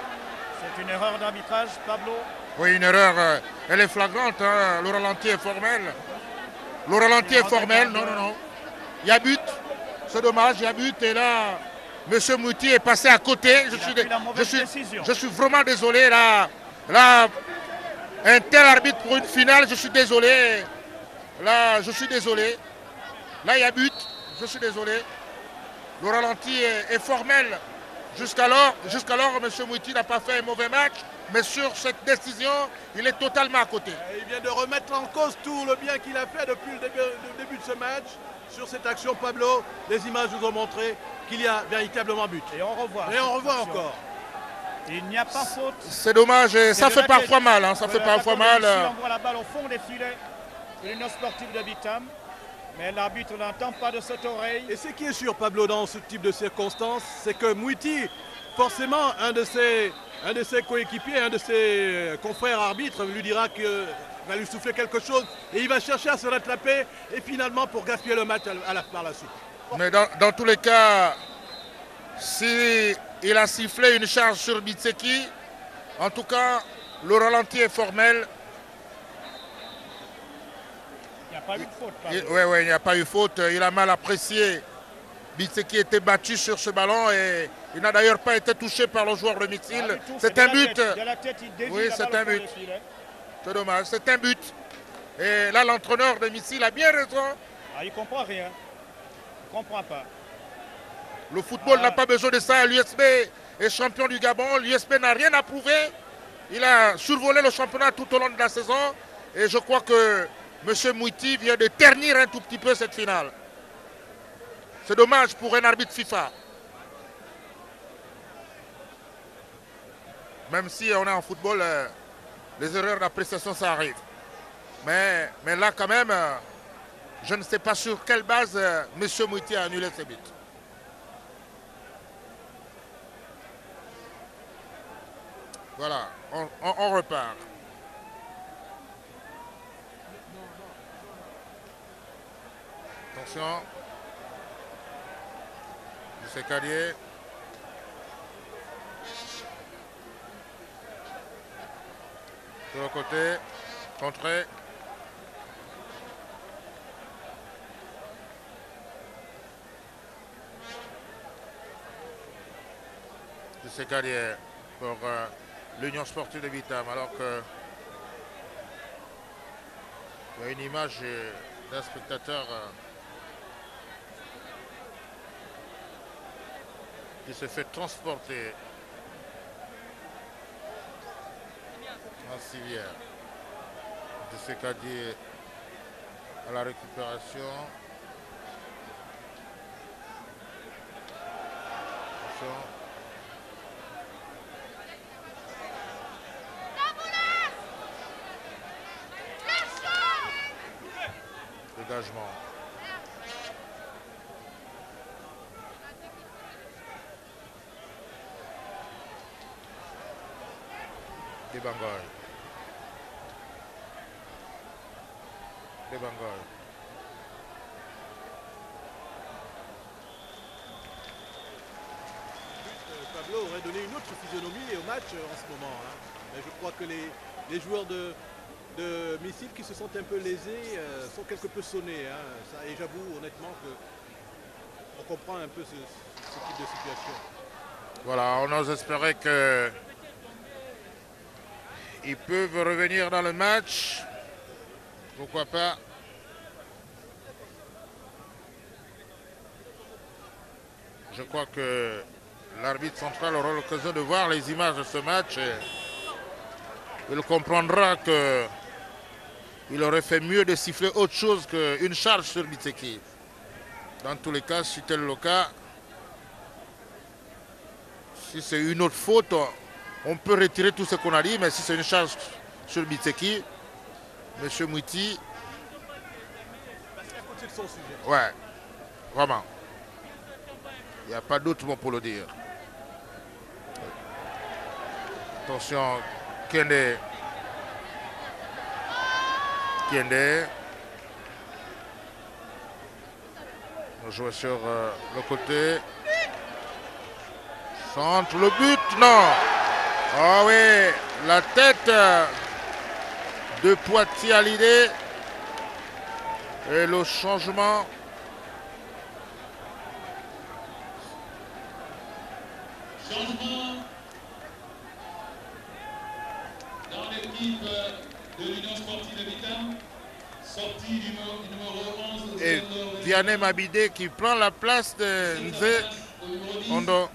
C'est une erreur d'arbitrage, Pablo. Oui, une erreur. Elle est flagrante. Hein. Le ralenti est formel. Le ralenti est formel. Non, non, non. Il y a but. C'est dommage, il y a but. Et là, M. Mouti est passé à côté. Je suis vraiment désolé. Là, un tel arbitre pour une finale, je suis désolé. Là, je suis désolé. Là, il y a but. Je suis désolé. Le ralenti est formel. Jusqu'alors, M. Mouti n'a pas fait un mauvais match. Mais sur cette décision, il est totalement à côté. Il vient de remettre en cause tout le bien qu'il a fait depuis le début de ce match. Sur cette action, Pablo, les images nous ont montré qu'il y a véritablement but. Et on revoit. Et on revoit encore. Il n'y a pas faute. C'est dommage et ça fait parfois mal. Hein, ça fait parfois mal. Ici, on voit la balle au fond des filets de l'Union sportive de Bitam. Mais l'arbitre n'entend pas de cette oreille. Et ce qui est sûr, Pablo, dans ce type de circonstances, c'est que Mouti, forcément, un de ses coéquipiers, un de ses confrères arbitres lui dira qu'il va lui souffler quelque chose et il va chercher à se rattraper et finalement pour gaspiller le match par la suite. Mais dans tous les cas, si il a sifflé une charge sur Bitseki, en tout cas, le ralenti est formel. Il n'y a pas eu de faute. Oui, il n'y a pas eu faute. Il a mal apprécié. Bitseki était battu sur ce ballon et il n'a d'ailleurs pas été touché par le joueur de Mixil. C'est un but. Oui, c'est un but. C'est dommage, c'est un but. Et là, l'entraîneur de Mixil a bien raison. Il ne comprend rien. Il ne comprend pas. Le football n'a pas besoin de ça. L'USB est champion du Gabon. L'USB n'a rien à prouver. Il a survolé le championnat tout au long de la saison. Et je crois que M. Mouti vient de ternir un tout petit peu cette finale. C'est dommage pour un arbitre FIFA. Même si on est en football, les erreurs d'appréciation, ça arrive. Mais là, quand même, je ne sais pas sur quelle base M. Mouti a annulé ses buts. Voilà, on repart. Attention. C'est Cadier. De l'autre côté, contré. C'est Cadier pour l'Union sportive de Bitam, alors que il y a une image d'un spectateur qui se fait transporter en civière. De ce Cadier à la récupération. Attention. Dégagement. Des Bengal. Des Bengal. Pablo aurait donné une autre physionomie au match en ce moment. Hein. Mais je crois que les joueurs de Missile qui se sentent un peu lésés sont quelque peu sonnés. Hein. Et j'avoue honnêtement qu'on comprend un peu ce type de situation. Voilà, on ose espérer que ils peuvent revenir dans le match. Pourquoi pas. Je crois que l'arbitre central aura l'occasion de voir les images de ce match. Et il comprendra que il aurait fait mieux de siffler autre chose qu'une charge sur Bitseki. Dans tous les cas, si tel est le cas, si c'est une autre faute, on peut retirer tout ce qu'on a dit, mais si c'est une charge sur Bitseki, M. Mouti... C'est à côté de son sujet. Ouais, vraiment. Il n'y a pas d'autre mot pour le dire. Attention, Kende. On joue sur le côté. Centre, le but, non. Ah oui, la tête de Poitiers à l'idée. Et le changement. Changement dans l'équipe de l'Union sportive de Vitam. Sortie du numéro 11. Et Vianney Mabidé qui prend la place de Nze Ondo.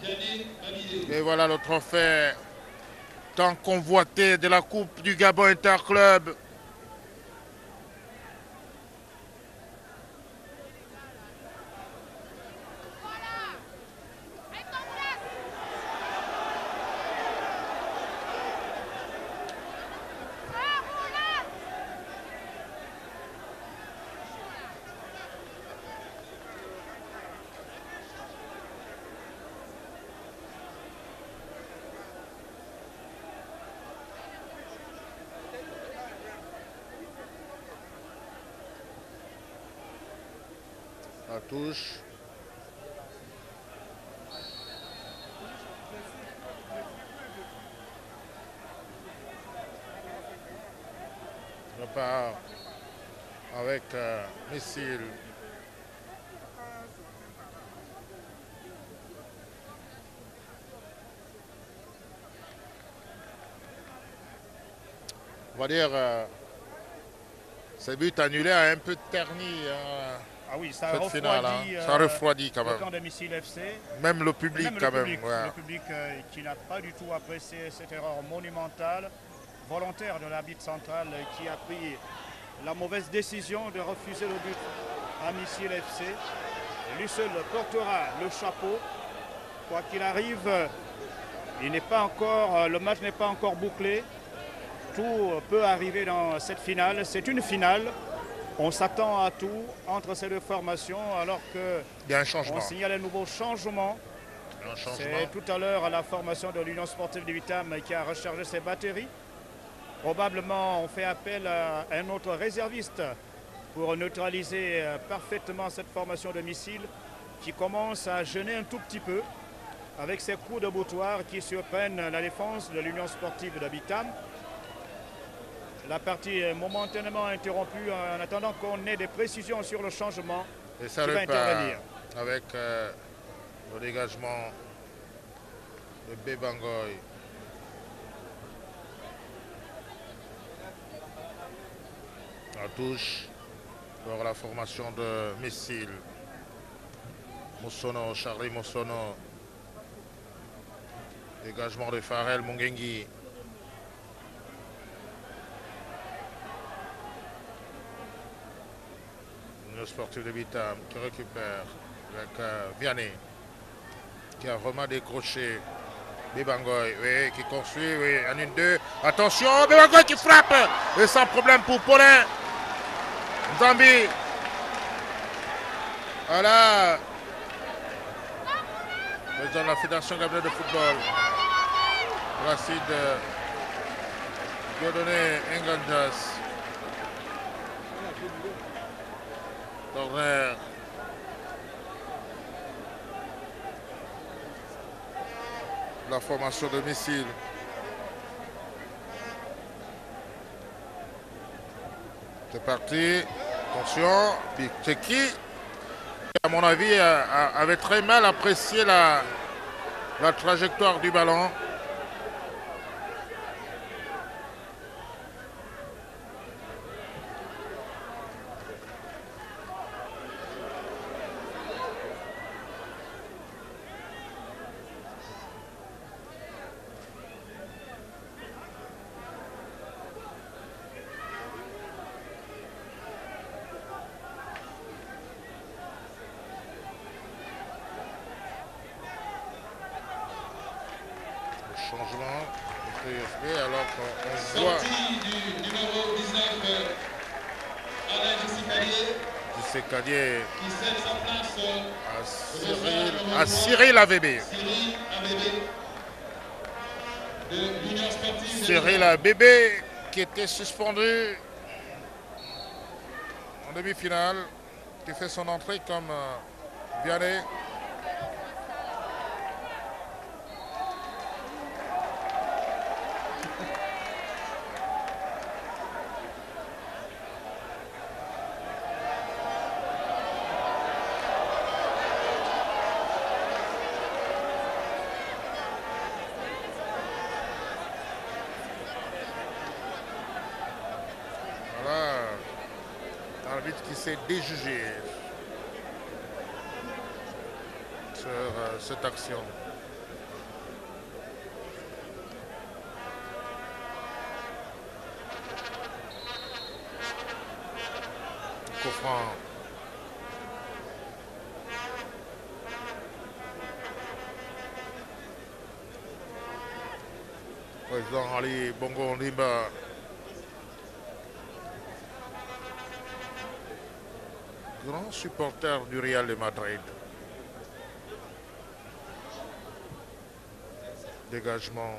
Et voilà le trophée tant convoité de la Coupe du Gabon Interclub. La touche. Repart avec missile. On va dire ce but annulé a un peu terni. Ah oui, ça Cette refroidit, finale, ça refroidit quand le même. camp de Missile FC. Même le public quand même. Ouais. Le public qui n'a pas du tout apprécié cette erreur monumentale, volontaire de l'arbitre central qui a pris la mauvaise décision de refuser le but à Missile FC. Lui seul portera le chapeau. Quoi qu'il arrive, il n'est pas encore, le match n'est pas encore bouclé. Tout peut arriver dans cette finale. C'est une finale. On s'attend à tout entre ces deux formations alors que Il y a un changement. on signale un nouveau changement. C'est tout à l'heure la formation de l'Union sportive de Vitam qui a rechargé ses batteries. Probablement on fait appel à un autre réserviste pour neutraliser parfaitement cette formation de missiles qui commence à gêner un tout petit peu avec ses coups de boutoir qui surprennent la défense de l'Union sportive de Vitam. La partie est momentanément interrompue en attendant qu'on ait des précisions sur le changement Et ça qui va repart intervenir. avec le dégagement de Bébangoy. La touche pour la formation de missile. Moussono, Charlie Moussono. Dégagement de Farel Mungengi. Le sportif de Vitam qui récupère avec Vianney qui a vraiment décroché. Bébangoy, oui, qui poursuit, oui, en 1-2. Attention, Bébangoy qui frappe et sans problème pour Paulin. Zambi. Voilà. Président de la Fédération gabonaise de football. Placide Dieudonné Enganjas. Corner. La formation de missile. C'est parti. Attention. C'est qui, à mon avis, avait très mal apprécié la trajectoire du ballon. Changement de TFP alors qu'on voit Sortie du numéro 19, Alain Dissecadier qui cède sa place à Cyril AVB. Cyril ABB de l'Union sportive. Cyril ABB qui était suspendu en demi-finale, qui fait son entrée comme Vianney. L'arbitre qui s'est déjugé sur cette action. Coup franc. Président Ali Bongo Ondimba. Grand supporter du Real de Madrid. Dégagement.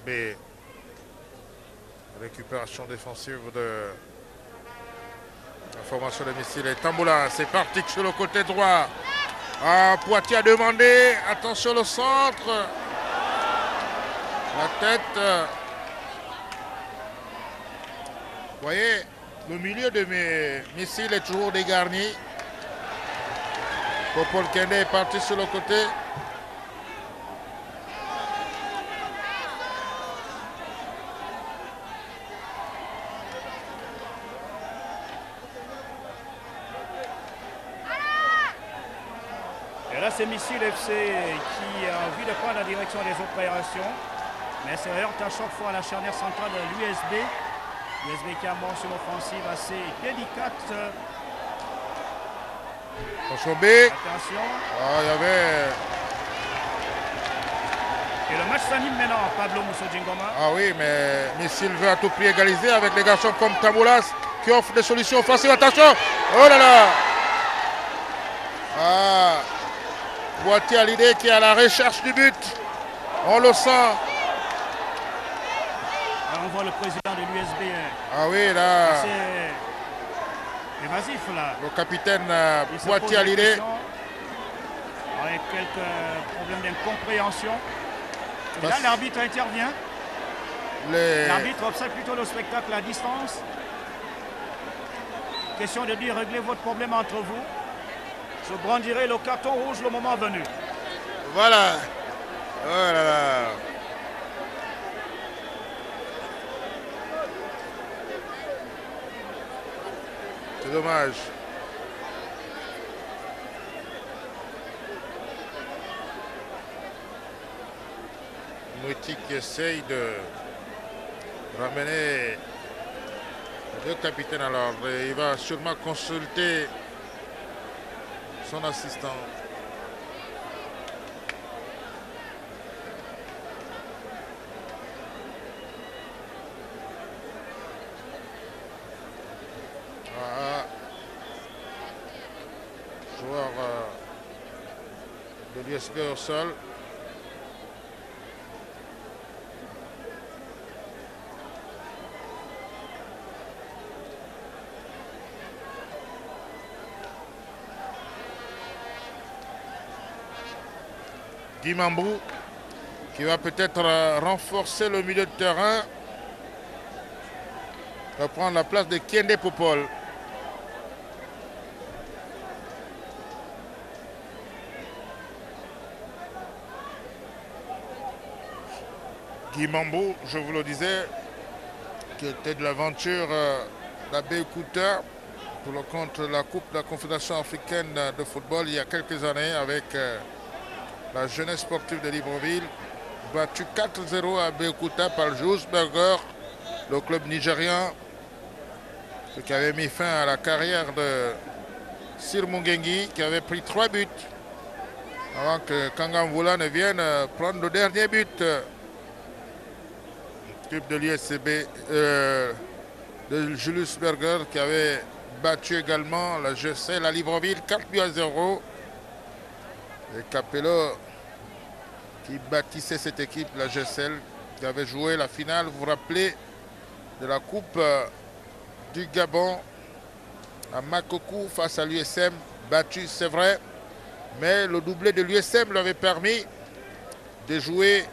B. Récupération défensive de la formation de missile. Et Tamboula, c'est parti sur le côté droit. Poitiers a demandé. Attention le centre. La tête. Vous voyez, le milieu de mes missiles est toujours dégarni. Popol Kende est parti sur le côté. Et là, c'est Missile FC qui a envie de prendre la direction des opérations. Mais c'est heurte à chaque fois à la charnière centrale de l'USB. L'USB qui a mort sur l'offensive assez délicate. Attention B. Attention. Il y avait... Et le match s'anime maintenant, Pablo Mousso-Djingoma. Ah oui, mais Missile veut à tout prix égaliser avec des garçons comme Tamboulas qui offrent des solutions offensives. Attention. Oh là là. Poitiers à l'idée qui est à la recherche du but. On le sent. Alors on voit le président de l'USB. Ah oui, là. C'est évasif là. Le capitaine Poitiers à l'idée. Avec quelques problèmes d'incompréhension. Et là, l'arbitre intervient. L'arbitre observe plutôt le spectacle à distance. Question de dire réglez votre problème entre vous. Je brandirai le carton rouge le moment venu. Voilà. Oh là là. C'est dommage. Mouti qui essaye de ramener les deux capitaines à l'ordre. Il va sûrement consulter son assistant. Joueur de l'USB au sol. Guy Mambou qui va peut-être renforcer le milieu de terrain. Va prendre la place de Kende Popol. Guy Mambou, je vous le disais, qui était de l'aventure d'Abeokuta pour le compte de la Coupe de la Confédération africaine de football il y a quelques années avec la jeunesse sportive de Libreville, battu 4-0 à Abeokuta par Johannesburger, le club nigérian, ce qui avait mis fin à la carrière de Sir Mungengi, qui avait pris 3 buts avant que Kangamvula ne vienne prendre le dernier but. L'équipe de l'USCB de Julius Berger qui avait battu également la GCL à Libreville 4-0. Et Capello qui bâtissait cette équipe, la GCL, qui avait joué la finale, vous vous rappelez, de la Coupe du Gabon à Makokou face à l'USM, battu c'est vrai, mais le doublé de l'USM lui avait permis de jouer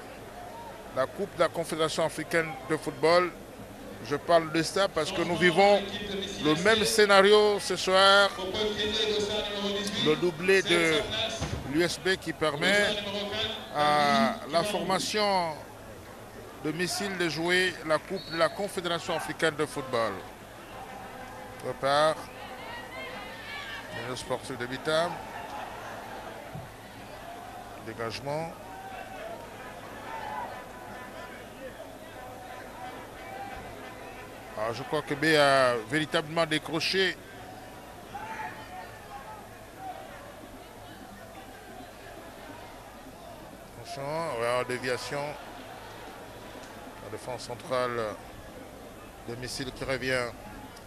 la Coupe de la Confédération africaine de football. Je parle de ça parce que nous vivons le même scénario ce soir. Le doublé de l'USB qui permet à la formation de Missile de jouer la Coupe de la Confédération africaine de football. Prépare le sportif de Bitam. Dégagement. Alors, je crois que B a véritablement décroché. En déviation. La défense centrale de Missile qui revient.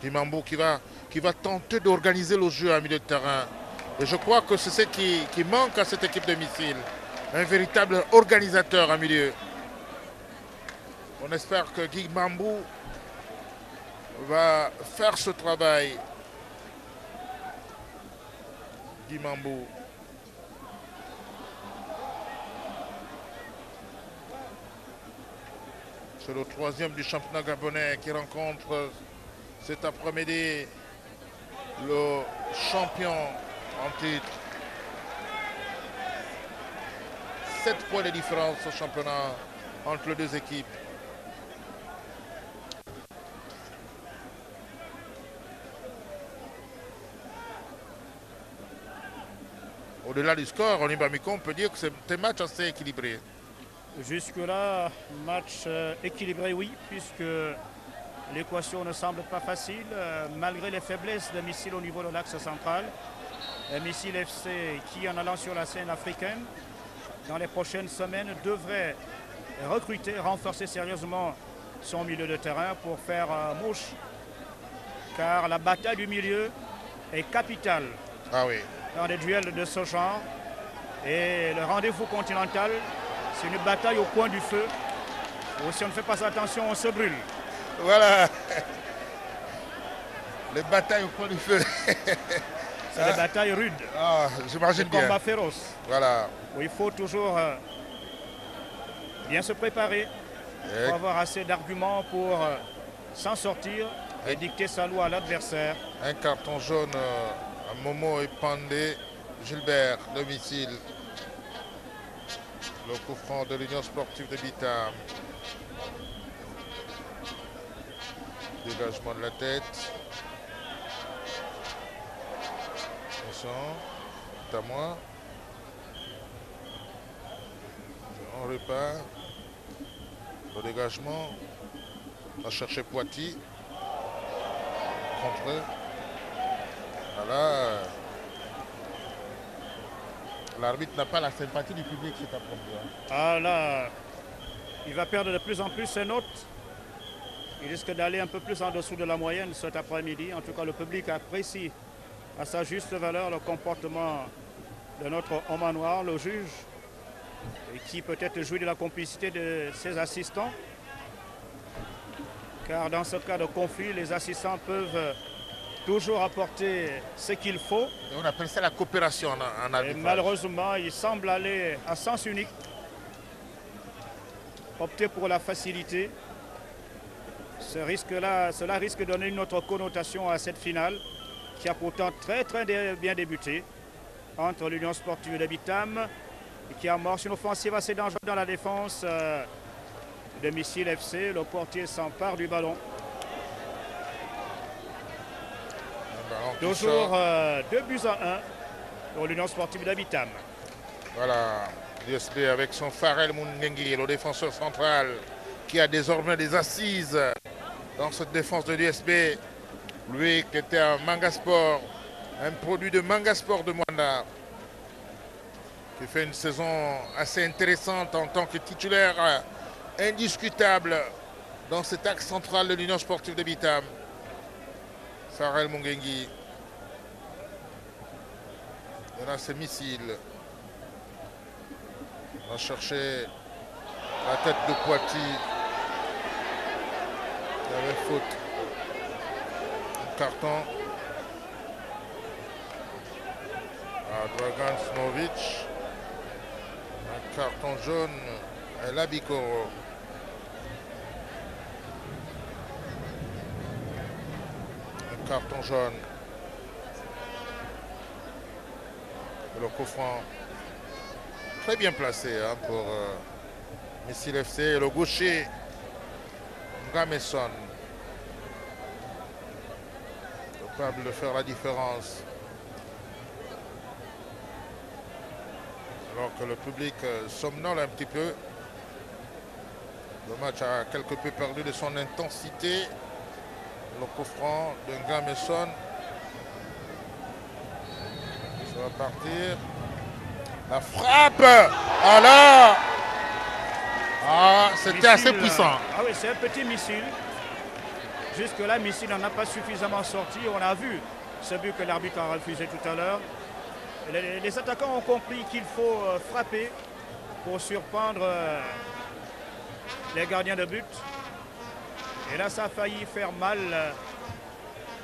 Dimambo qui va tenter d'organiser le jeu à milieu de terrain. Et je crois que c'est ce qui manque à cette équipe de Missile. Un véritable organisateur à milieu. On espère que Guy Mambou va faire ce travail. Guy Mambou. C'est le troisième du championnat gabonais qui rencontre cet après-midi le champion en titre. 7 points de différence au championnat entre les deux équipes. Au-delà du score, Onibamiko, on peut dire que c'est un match assez équilibré. Jusque-là, match équilibré, oui, puisque l'équation ne semble pas facile, malgré les faiblesses de Missile au niveau de l'axe central. Missile FC, qui en allant sur la scène africaine, dans les prochaines semaines, devrait recruter, renforcer sérieusement son milieu de terrain pour faire mouche. Car la bataille du milieu est capitale dans des duels de ce genre. Et le rendez-vous continental, c'est une bataille au coin du feu, où si on ne fait pas attention, on se brûle. Voilà. Les batailles au coin du feu. C'est des batailles rudes. Ah, j'imagine bien. Des combats féroces. Voilà. Où il faut toujours bien se préparer, pour avoir assez d'arguments pour s'en sortir et dicter sa loi à l'adversaire. Un carton jaune à Momo Epandé, Gilbert, domicile. Le coup franc de l'Union sportive de Bitam. Dégagement de la tête. Attention. C'est à moi. On repart. Le dégagement. On va chercher Poitiers. Contre eux. Voilà. L'arbitre n'a pas la sympathie du public cet après-midi. Ah là, il va perdre de plus en plus ses notes. Il risque d'aller un peu plus en dessous de la moyenne cet après-midi. En tout cas, le public apprécie à sa juste valeur le comportement de notre homme en noir, le juge, et qui peut-être jouit de la complicité de ses assistants. Car dans ce cas de conflit, les assistants peuvent toujours apporter ce qu'il faut. Et on appelle ça la coopération en arbitrage. Et malheureusement, il semble aller à sens unique, opter pour la facilité. Cela risque de donner une autre connotation à cette finale, qui a pourtant très bien débuté entre l'Union sportive de Bitam, qui amorce une offensive assez dangereuse dans la défense de Missile FC. Le portier s'empare du ballon. Toujours 2 buts à 1 pour l'Union sportive d'Abitam. Voilà, l'USB avec son Farel Mungengi, le défenseur central, qui a désormais des assises dans cette défense de l'USB. Lui qui était un Mangasport, un produit de Mangasport de Mwanda, qui fait une saison assez intéressante en tant que titulaire indiscutable dans cet axe central de l'Union sportive de Bitam. Farel Mungengi. Et là, c'est Missile. On va chercher la tête de Poitiers. Il y avait faute. Un carton. À Dragan Snovic. Un carton jaune à Labikoro. Un carton jaune. Le coup franc très bien placé pour Missile FC. Le gaucher Ngameson, capable de faire la différence. Alors que le public somnole un petit peu. Le match a quelque peu perdu de son intensité. Le coup franc de Ngameson. Ça va partir. La frappe. Ah là. Ah, c'était assez puissant. Ah oui, c'est un petit missile. Jusque-là, missile n'en a pas suffisamment sorti. On a vu ce but que l'arbitre a refusé tout à l'heure. Les attaquants ont compris qu'il faut frapper pour surprendre les gardiens de but. Et là, ça a failli faire mal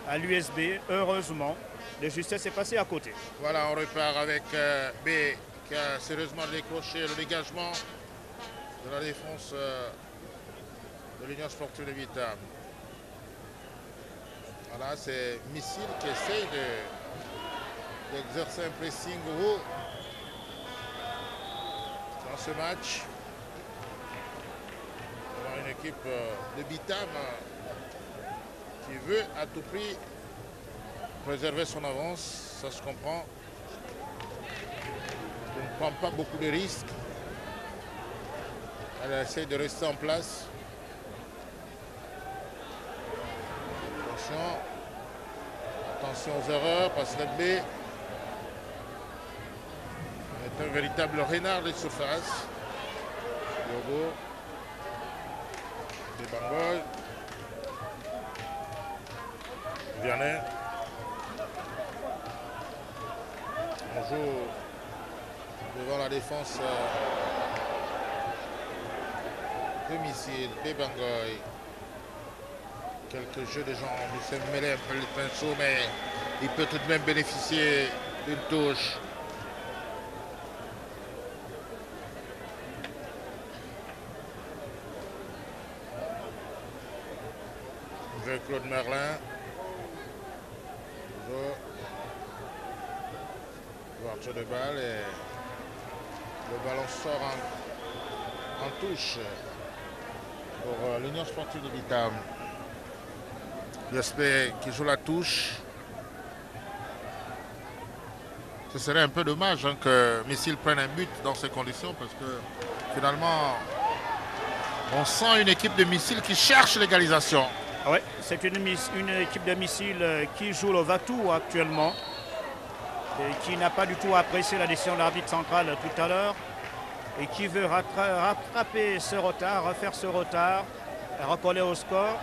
à l'USB. Heureusement, le justesse est passé à côté. Voilà, on repart avec B qui a sérieusement décroché le dégagement de la défense de l'Union sportive de Vitam. Voilà, c'est Missile qui essaye d'exercer un pressing haut dans ce match. On a une équipe de Vitam qui veut à tout prix préserver son avance, ça se comprend. Elle ne prend pas beaucoup de risques. Elle essaie de rester en place. Attention. Attention aux erreurs, parce que B est un véritable renard de surface. Yogo. Bangol. Vianney. On joue devant la défense de Missile, Bebangoy. Quelques jeux de jambes, il s'est mêlé un peu le pinceau, mais il peut tout de même bénéficier d'une touche. Claude Merlin. Ouverture de balle et le ballon sort en touche pour l'Union sportive de Vitam. J'espère qu'il joue la touche. Ce serait un peu dommage que Missile prenne un but dans ces conditions parce que finalement on sent une équipe de Missile qui cherche l'égalisation. Oui, c'est une équipe de Missile qui joue le va-tout actuellement et qui n'a pas du tout apprécié la décision de l'arbitre central tout à l'heure et qui veut rattraper ce retard, refaire ce retard, recoller au score.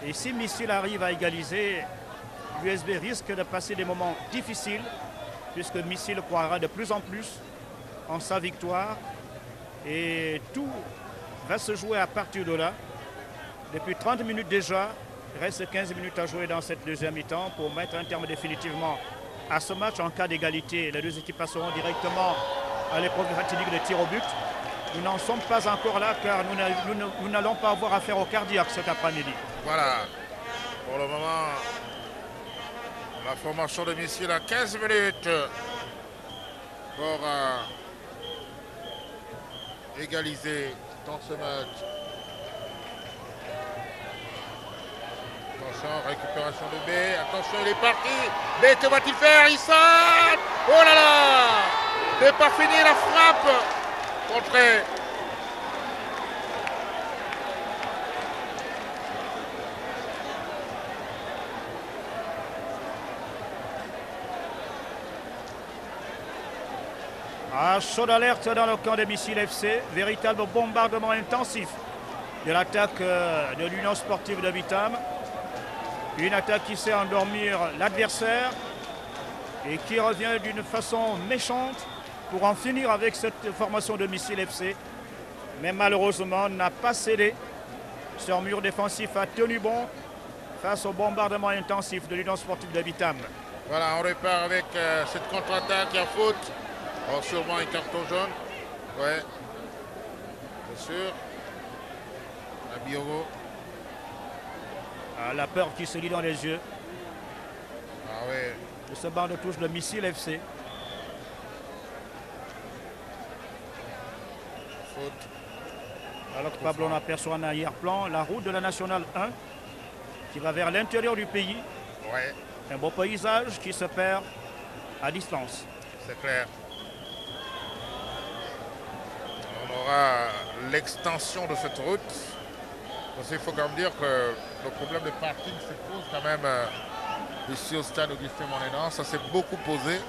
Et si Missile arrive à égaliser, l'USB risque de passer des moments difficiles puisque Missile croira de plus en plus en sa victoire et tout va se jouer à partir de là. Depuis 30 minutes déjà, il reste 15 minutes à jouer dans cette deuxième mi-temps pour mettre un terme définitivement à ce match. En cas d'égalité, les deux équipes passeront directement à l'épreuve fatidique de tir au but. Nous n'en sommes pas encore là car nous n'allons pas avoir affaire au cardiaque cet après-midi. Voilà, pour le moment, la formation de Missile à 15 minutes pour égaliser dans ce match. Attention, récupération de B. Attention, il est parti. B, que va-t-il faire? Il saute. Oh là là. B pas fini la frappe. Contré. Chaud d'alerte dans le camp de Missile FC. Véritable bombardement intensif de l'attaque de l'Union sportive de Vitam. Une attaque qui sait endormir l'adversaire et qui revient d'une façon méchante pour en finir avec cette formation de Missile FC. Mais malheureusement, n'a pas cédé. Ce mur défensif a tenu bon face au bombardement intensif de l'Union sportive de Vitam. Voilà, on repart avec cette contre-attaque à faute. Oh, sûrement un carton jaune. Ouais, c'est sûr. La Biogo. La peur qui se lit dans les yeux. Ah ouais. De ce banc de touche de Missile FC. Faute. Alors que Pablo en aperçoit en arrière-plan la route de la Nationale 1 qui va vers l'intérieur du pays. Ouais, Un beau paysage qui se perd à distance. c'est clair. On aura l'extension de cette route. Parce qu'il faut quand même dire que le problème de parking se pose quand même ici au stade Augustin Monédan. Ça s'est beaucoup posé.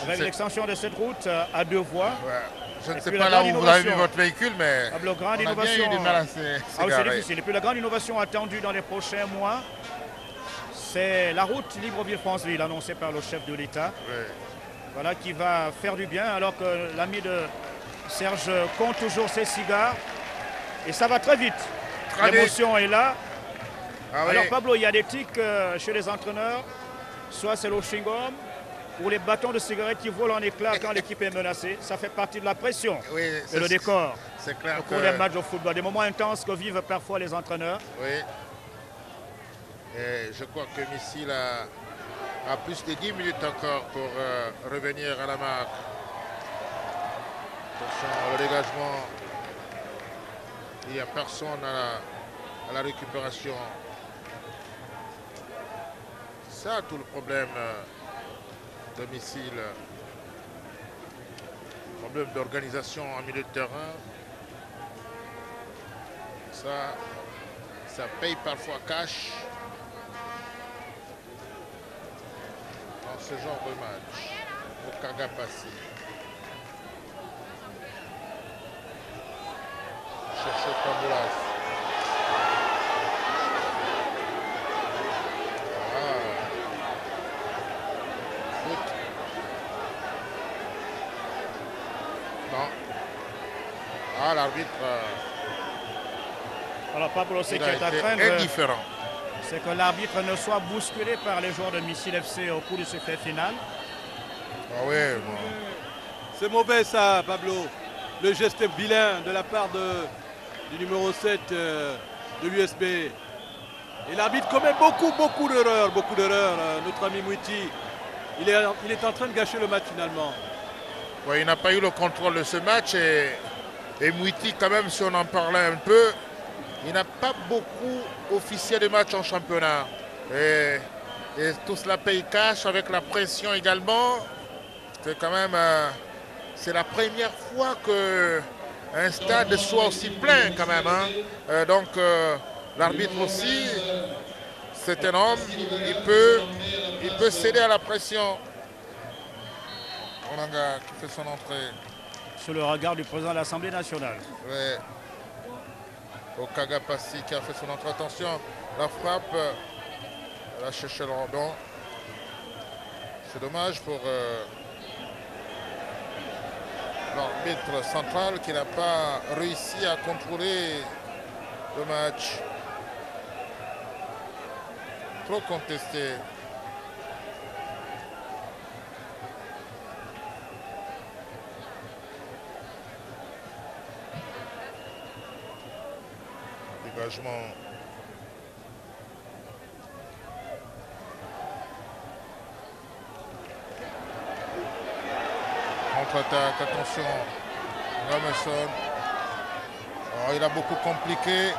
Avec l'extension de cette route à 2 voies. Ouais. Je ne Et sais puis pas la là grande où vous avez mis innovation. votre véhicule, mais La grande on a bien innovation. eu du mal à se Ah oui, c'est garer. difficile. Et puis la grande innovation attendue dans les prochains mois, c'est la route Libreville-Franceville annoncée par le chef de l'État. Ouais. Voilà, qui va faire du bien alors que l'ami de Serge compte toujours ses cigares. Et ça va très vite. Très L'émotion est là. Ah oui. Alors Pablo, il y a des tics chez les entraîneurs. Soit c'est le chewing-gum ou les bâtons de cigarettes qui volent en éclats quand l'équipe est menacée. Ça fait partie de la pression Oui, et le décor. c'est clair Au que... cours des matchs de football, des moments intenses que vivent parfois les entraîneurs. Oui. Et je crois que Missile a plus de 10 minutes encore pour revenir à la marque. Attention, le dégagement. Il n'y a personne à la récupération. Ça, tout le problème de Missile. Problème d'organisation en milieu de terrain. Ça paye parfois cash dans ce genre de match. Au Kagapassi. Chercher Tamboulas. Foot. Non. Ah, l'arbitre. Alors Pablo, ce Il qui a est à été craindre, indifférent. c'est que l'arbitre ne soit bousculé par les joueurs de Missile FC au cours de ce fait final. Ah oui, bon. C'est mauvais ça, Pablo. Le geste vilain de la part du numéro 7 de l'USB. Et l'arbitre commet beaucoup d'erreurs. Notre ami Mouiti, il est en train de gâcher le match finalement. Ouais, il n'a pas eu le contrôle de ce match et Mouiti, quand même, si on en parlait un peu, il n'a pas beaucoup officié de matchs en championnat. Et tout cela paye cash avec la pression également. C'est quand même... c'est la première fois qu'un stade soit aussi plein quand même. Hein. Donc l'arbitre aussi, c'est un homme, il peut céder à la pression. Olanga qui fait son entrée. Sous le regard du président de l'Assemblée nationale. Ouais. Okagapassi qui a fait son entrée. Attention, la frappe. Elle a cherché le rondon. C'est dommage pour l'arbitre central qui n'a pas réussi à contrôler le match. Trop contesté. Dégagement. Contre-attaque, attention. Rameson. Oh, il a beaucoup compliqué.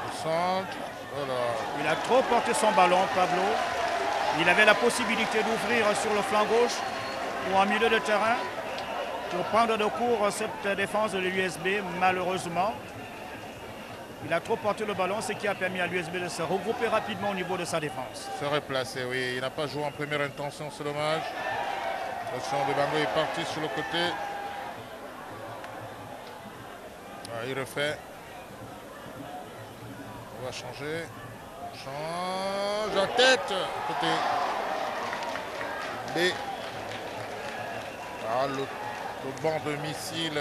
Le centre. Voilà. Il a trop porté son ballon, Pablo. Il avait la possibilité d'ouvrir sur le flanc gauche ou en milieu de terrain pour prendre de court cette défense de l'USB, malheureusement. Il a trop porté le ballon, ce qui a permis à l'USB de se regrouper rapidement au niveau de sa défense. Se replacer, oui. Il n'a pas joué en première intention, c'est dommage. Attention, Debango est parti sur le côté. Ah, il refait. On va changer. Change la tête. Côté B. Ah, le banc de missile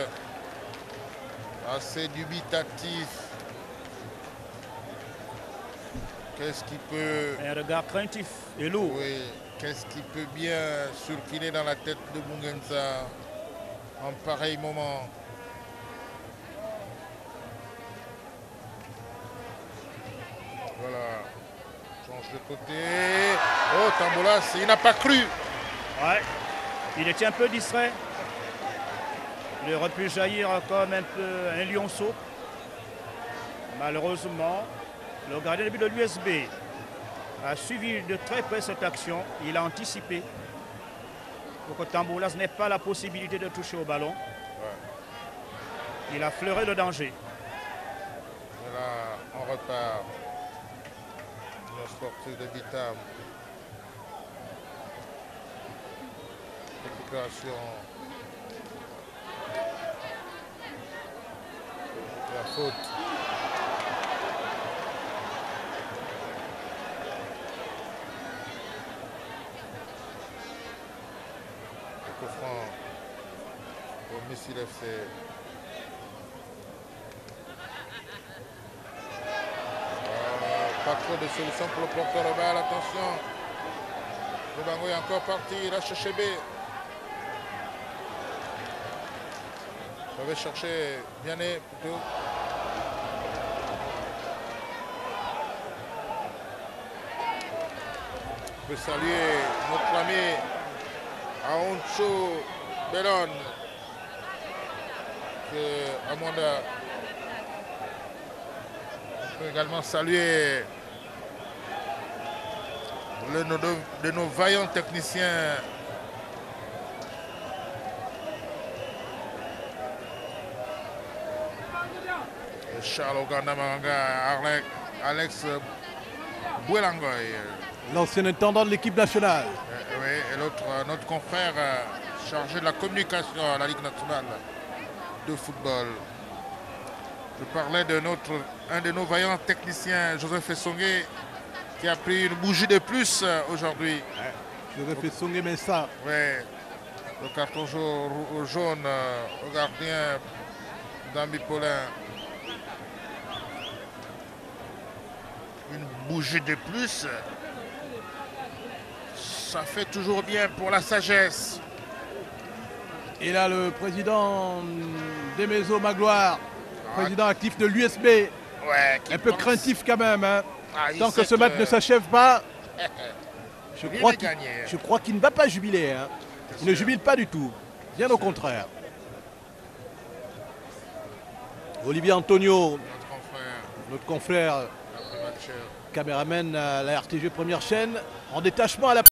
assez dubitatif. Qu'est-ce qui peut... Un regard craintif et lourd. Oui, qu'est-ce qui peut bien circuler dans la tête de Mugenza en pareil moment? Voilà. Change de côté. Oh, Tamboulas, il n'a pas cru. Ouais. Il était un peu distrait. Il aurait pu jaillir comme un peu un lionceau. Malheureusement, le gardien de but de l'USB a suivi de très près cette action. Il a anticipé pour que Tamboulas n'ait pas la possibilité de toucher au ballon. Il a fleuré le danger. Et là, on repart. Le sportif de Bitam. Récupération. La faute. Le coup franc pour Missile FC. Pas trop de solutions pour le porteur de balle. Attention. Le Bango est encore parti. Il a cherché B. Je vais chercher Vianney plutôt. Je peux saluer notre ami Aoncho Bellon. Que Amanda. On peut également saluer l'un de nos vaillants techniciens. Charles Oganda Maranga, Alex Bouelangoy. L'ancien intendant de l'équipe nationale. Oui, et l'autre, notre confrère chargé de la communication à la Ligue nationale de football. Je parlais de un de nos vaillants techniciens, Joseph Essongué, qui a pris une bougie de plus aujourd'hui. Joseph Essongué, mais ça. Oui, le carton jaune au gardien Dambi Paulin. Une bougie de plus, ça fait toujours bien pour la sagesse. Et là, le président Demezo Magloire, président actif de l'USB, un peu craintif quand même. Hein. Tant que ce match ne s'achève pas, je crois qu'il ne va pas jubiler. Hein. Il ne jubile pas du tout, bien au contraire. Olivier Antonio, notre confrère, caméraman à la RTG Première Chaîne, en détachement à la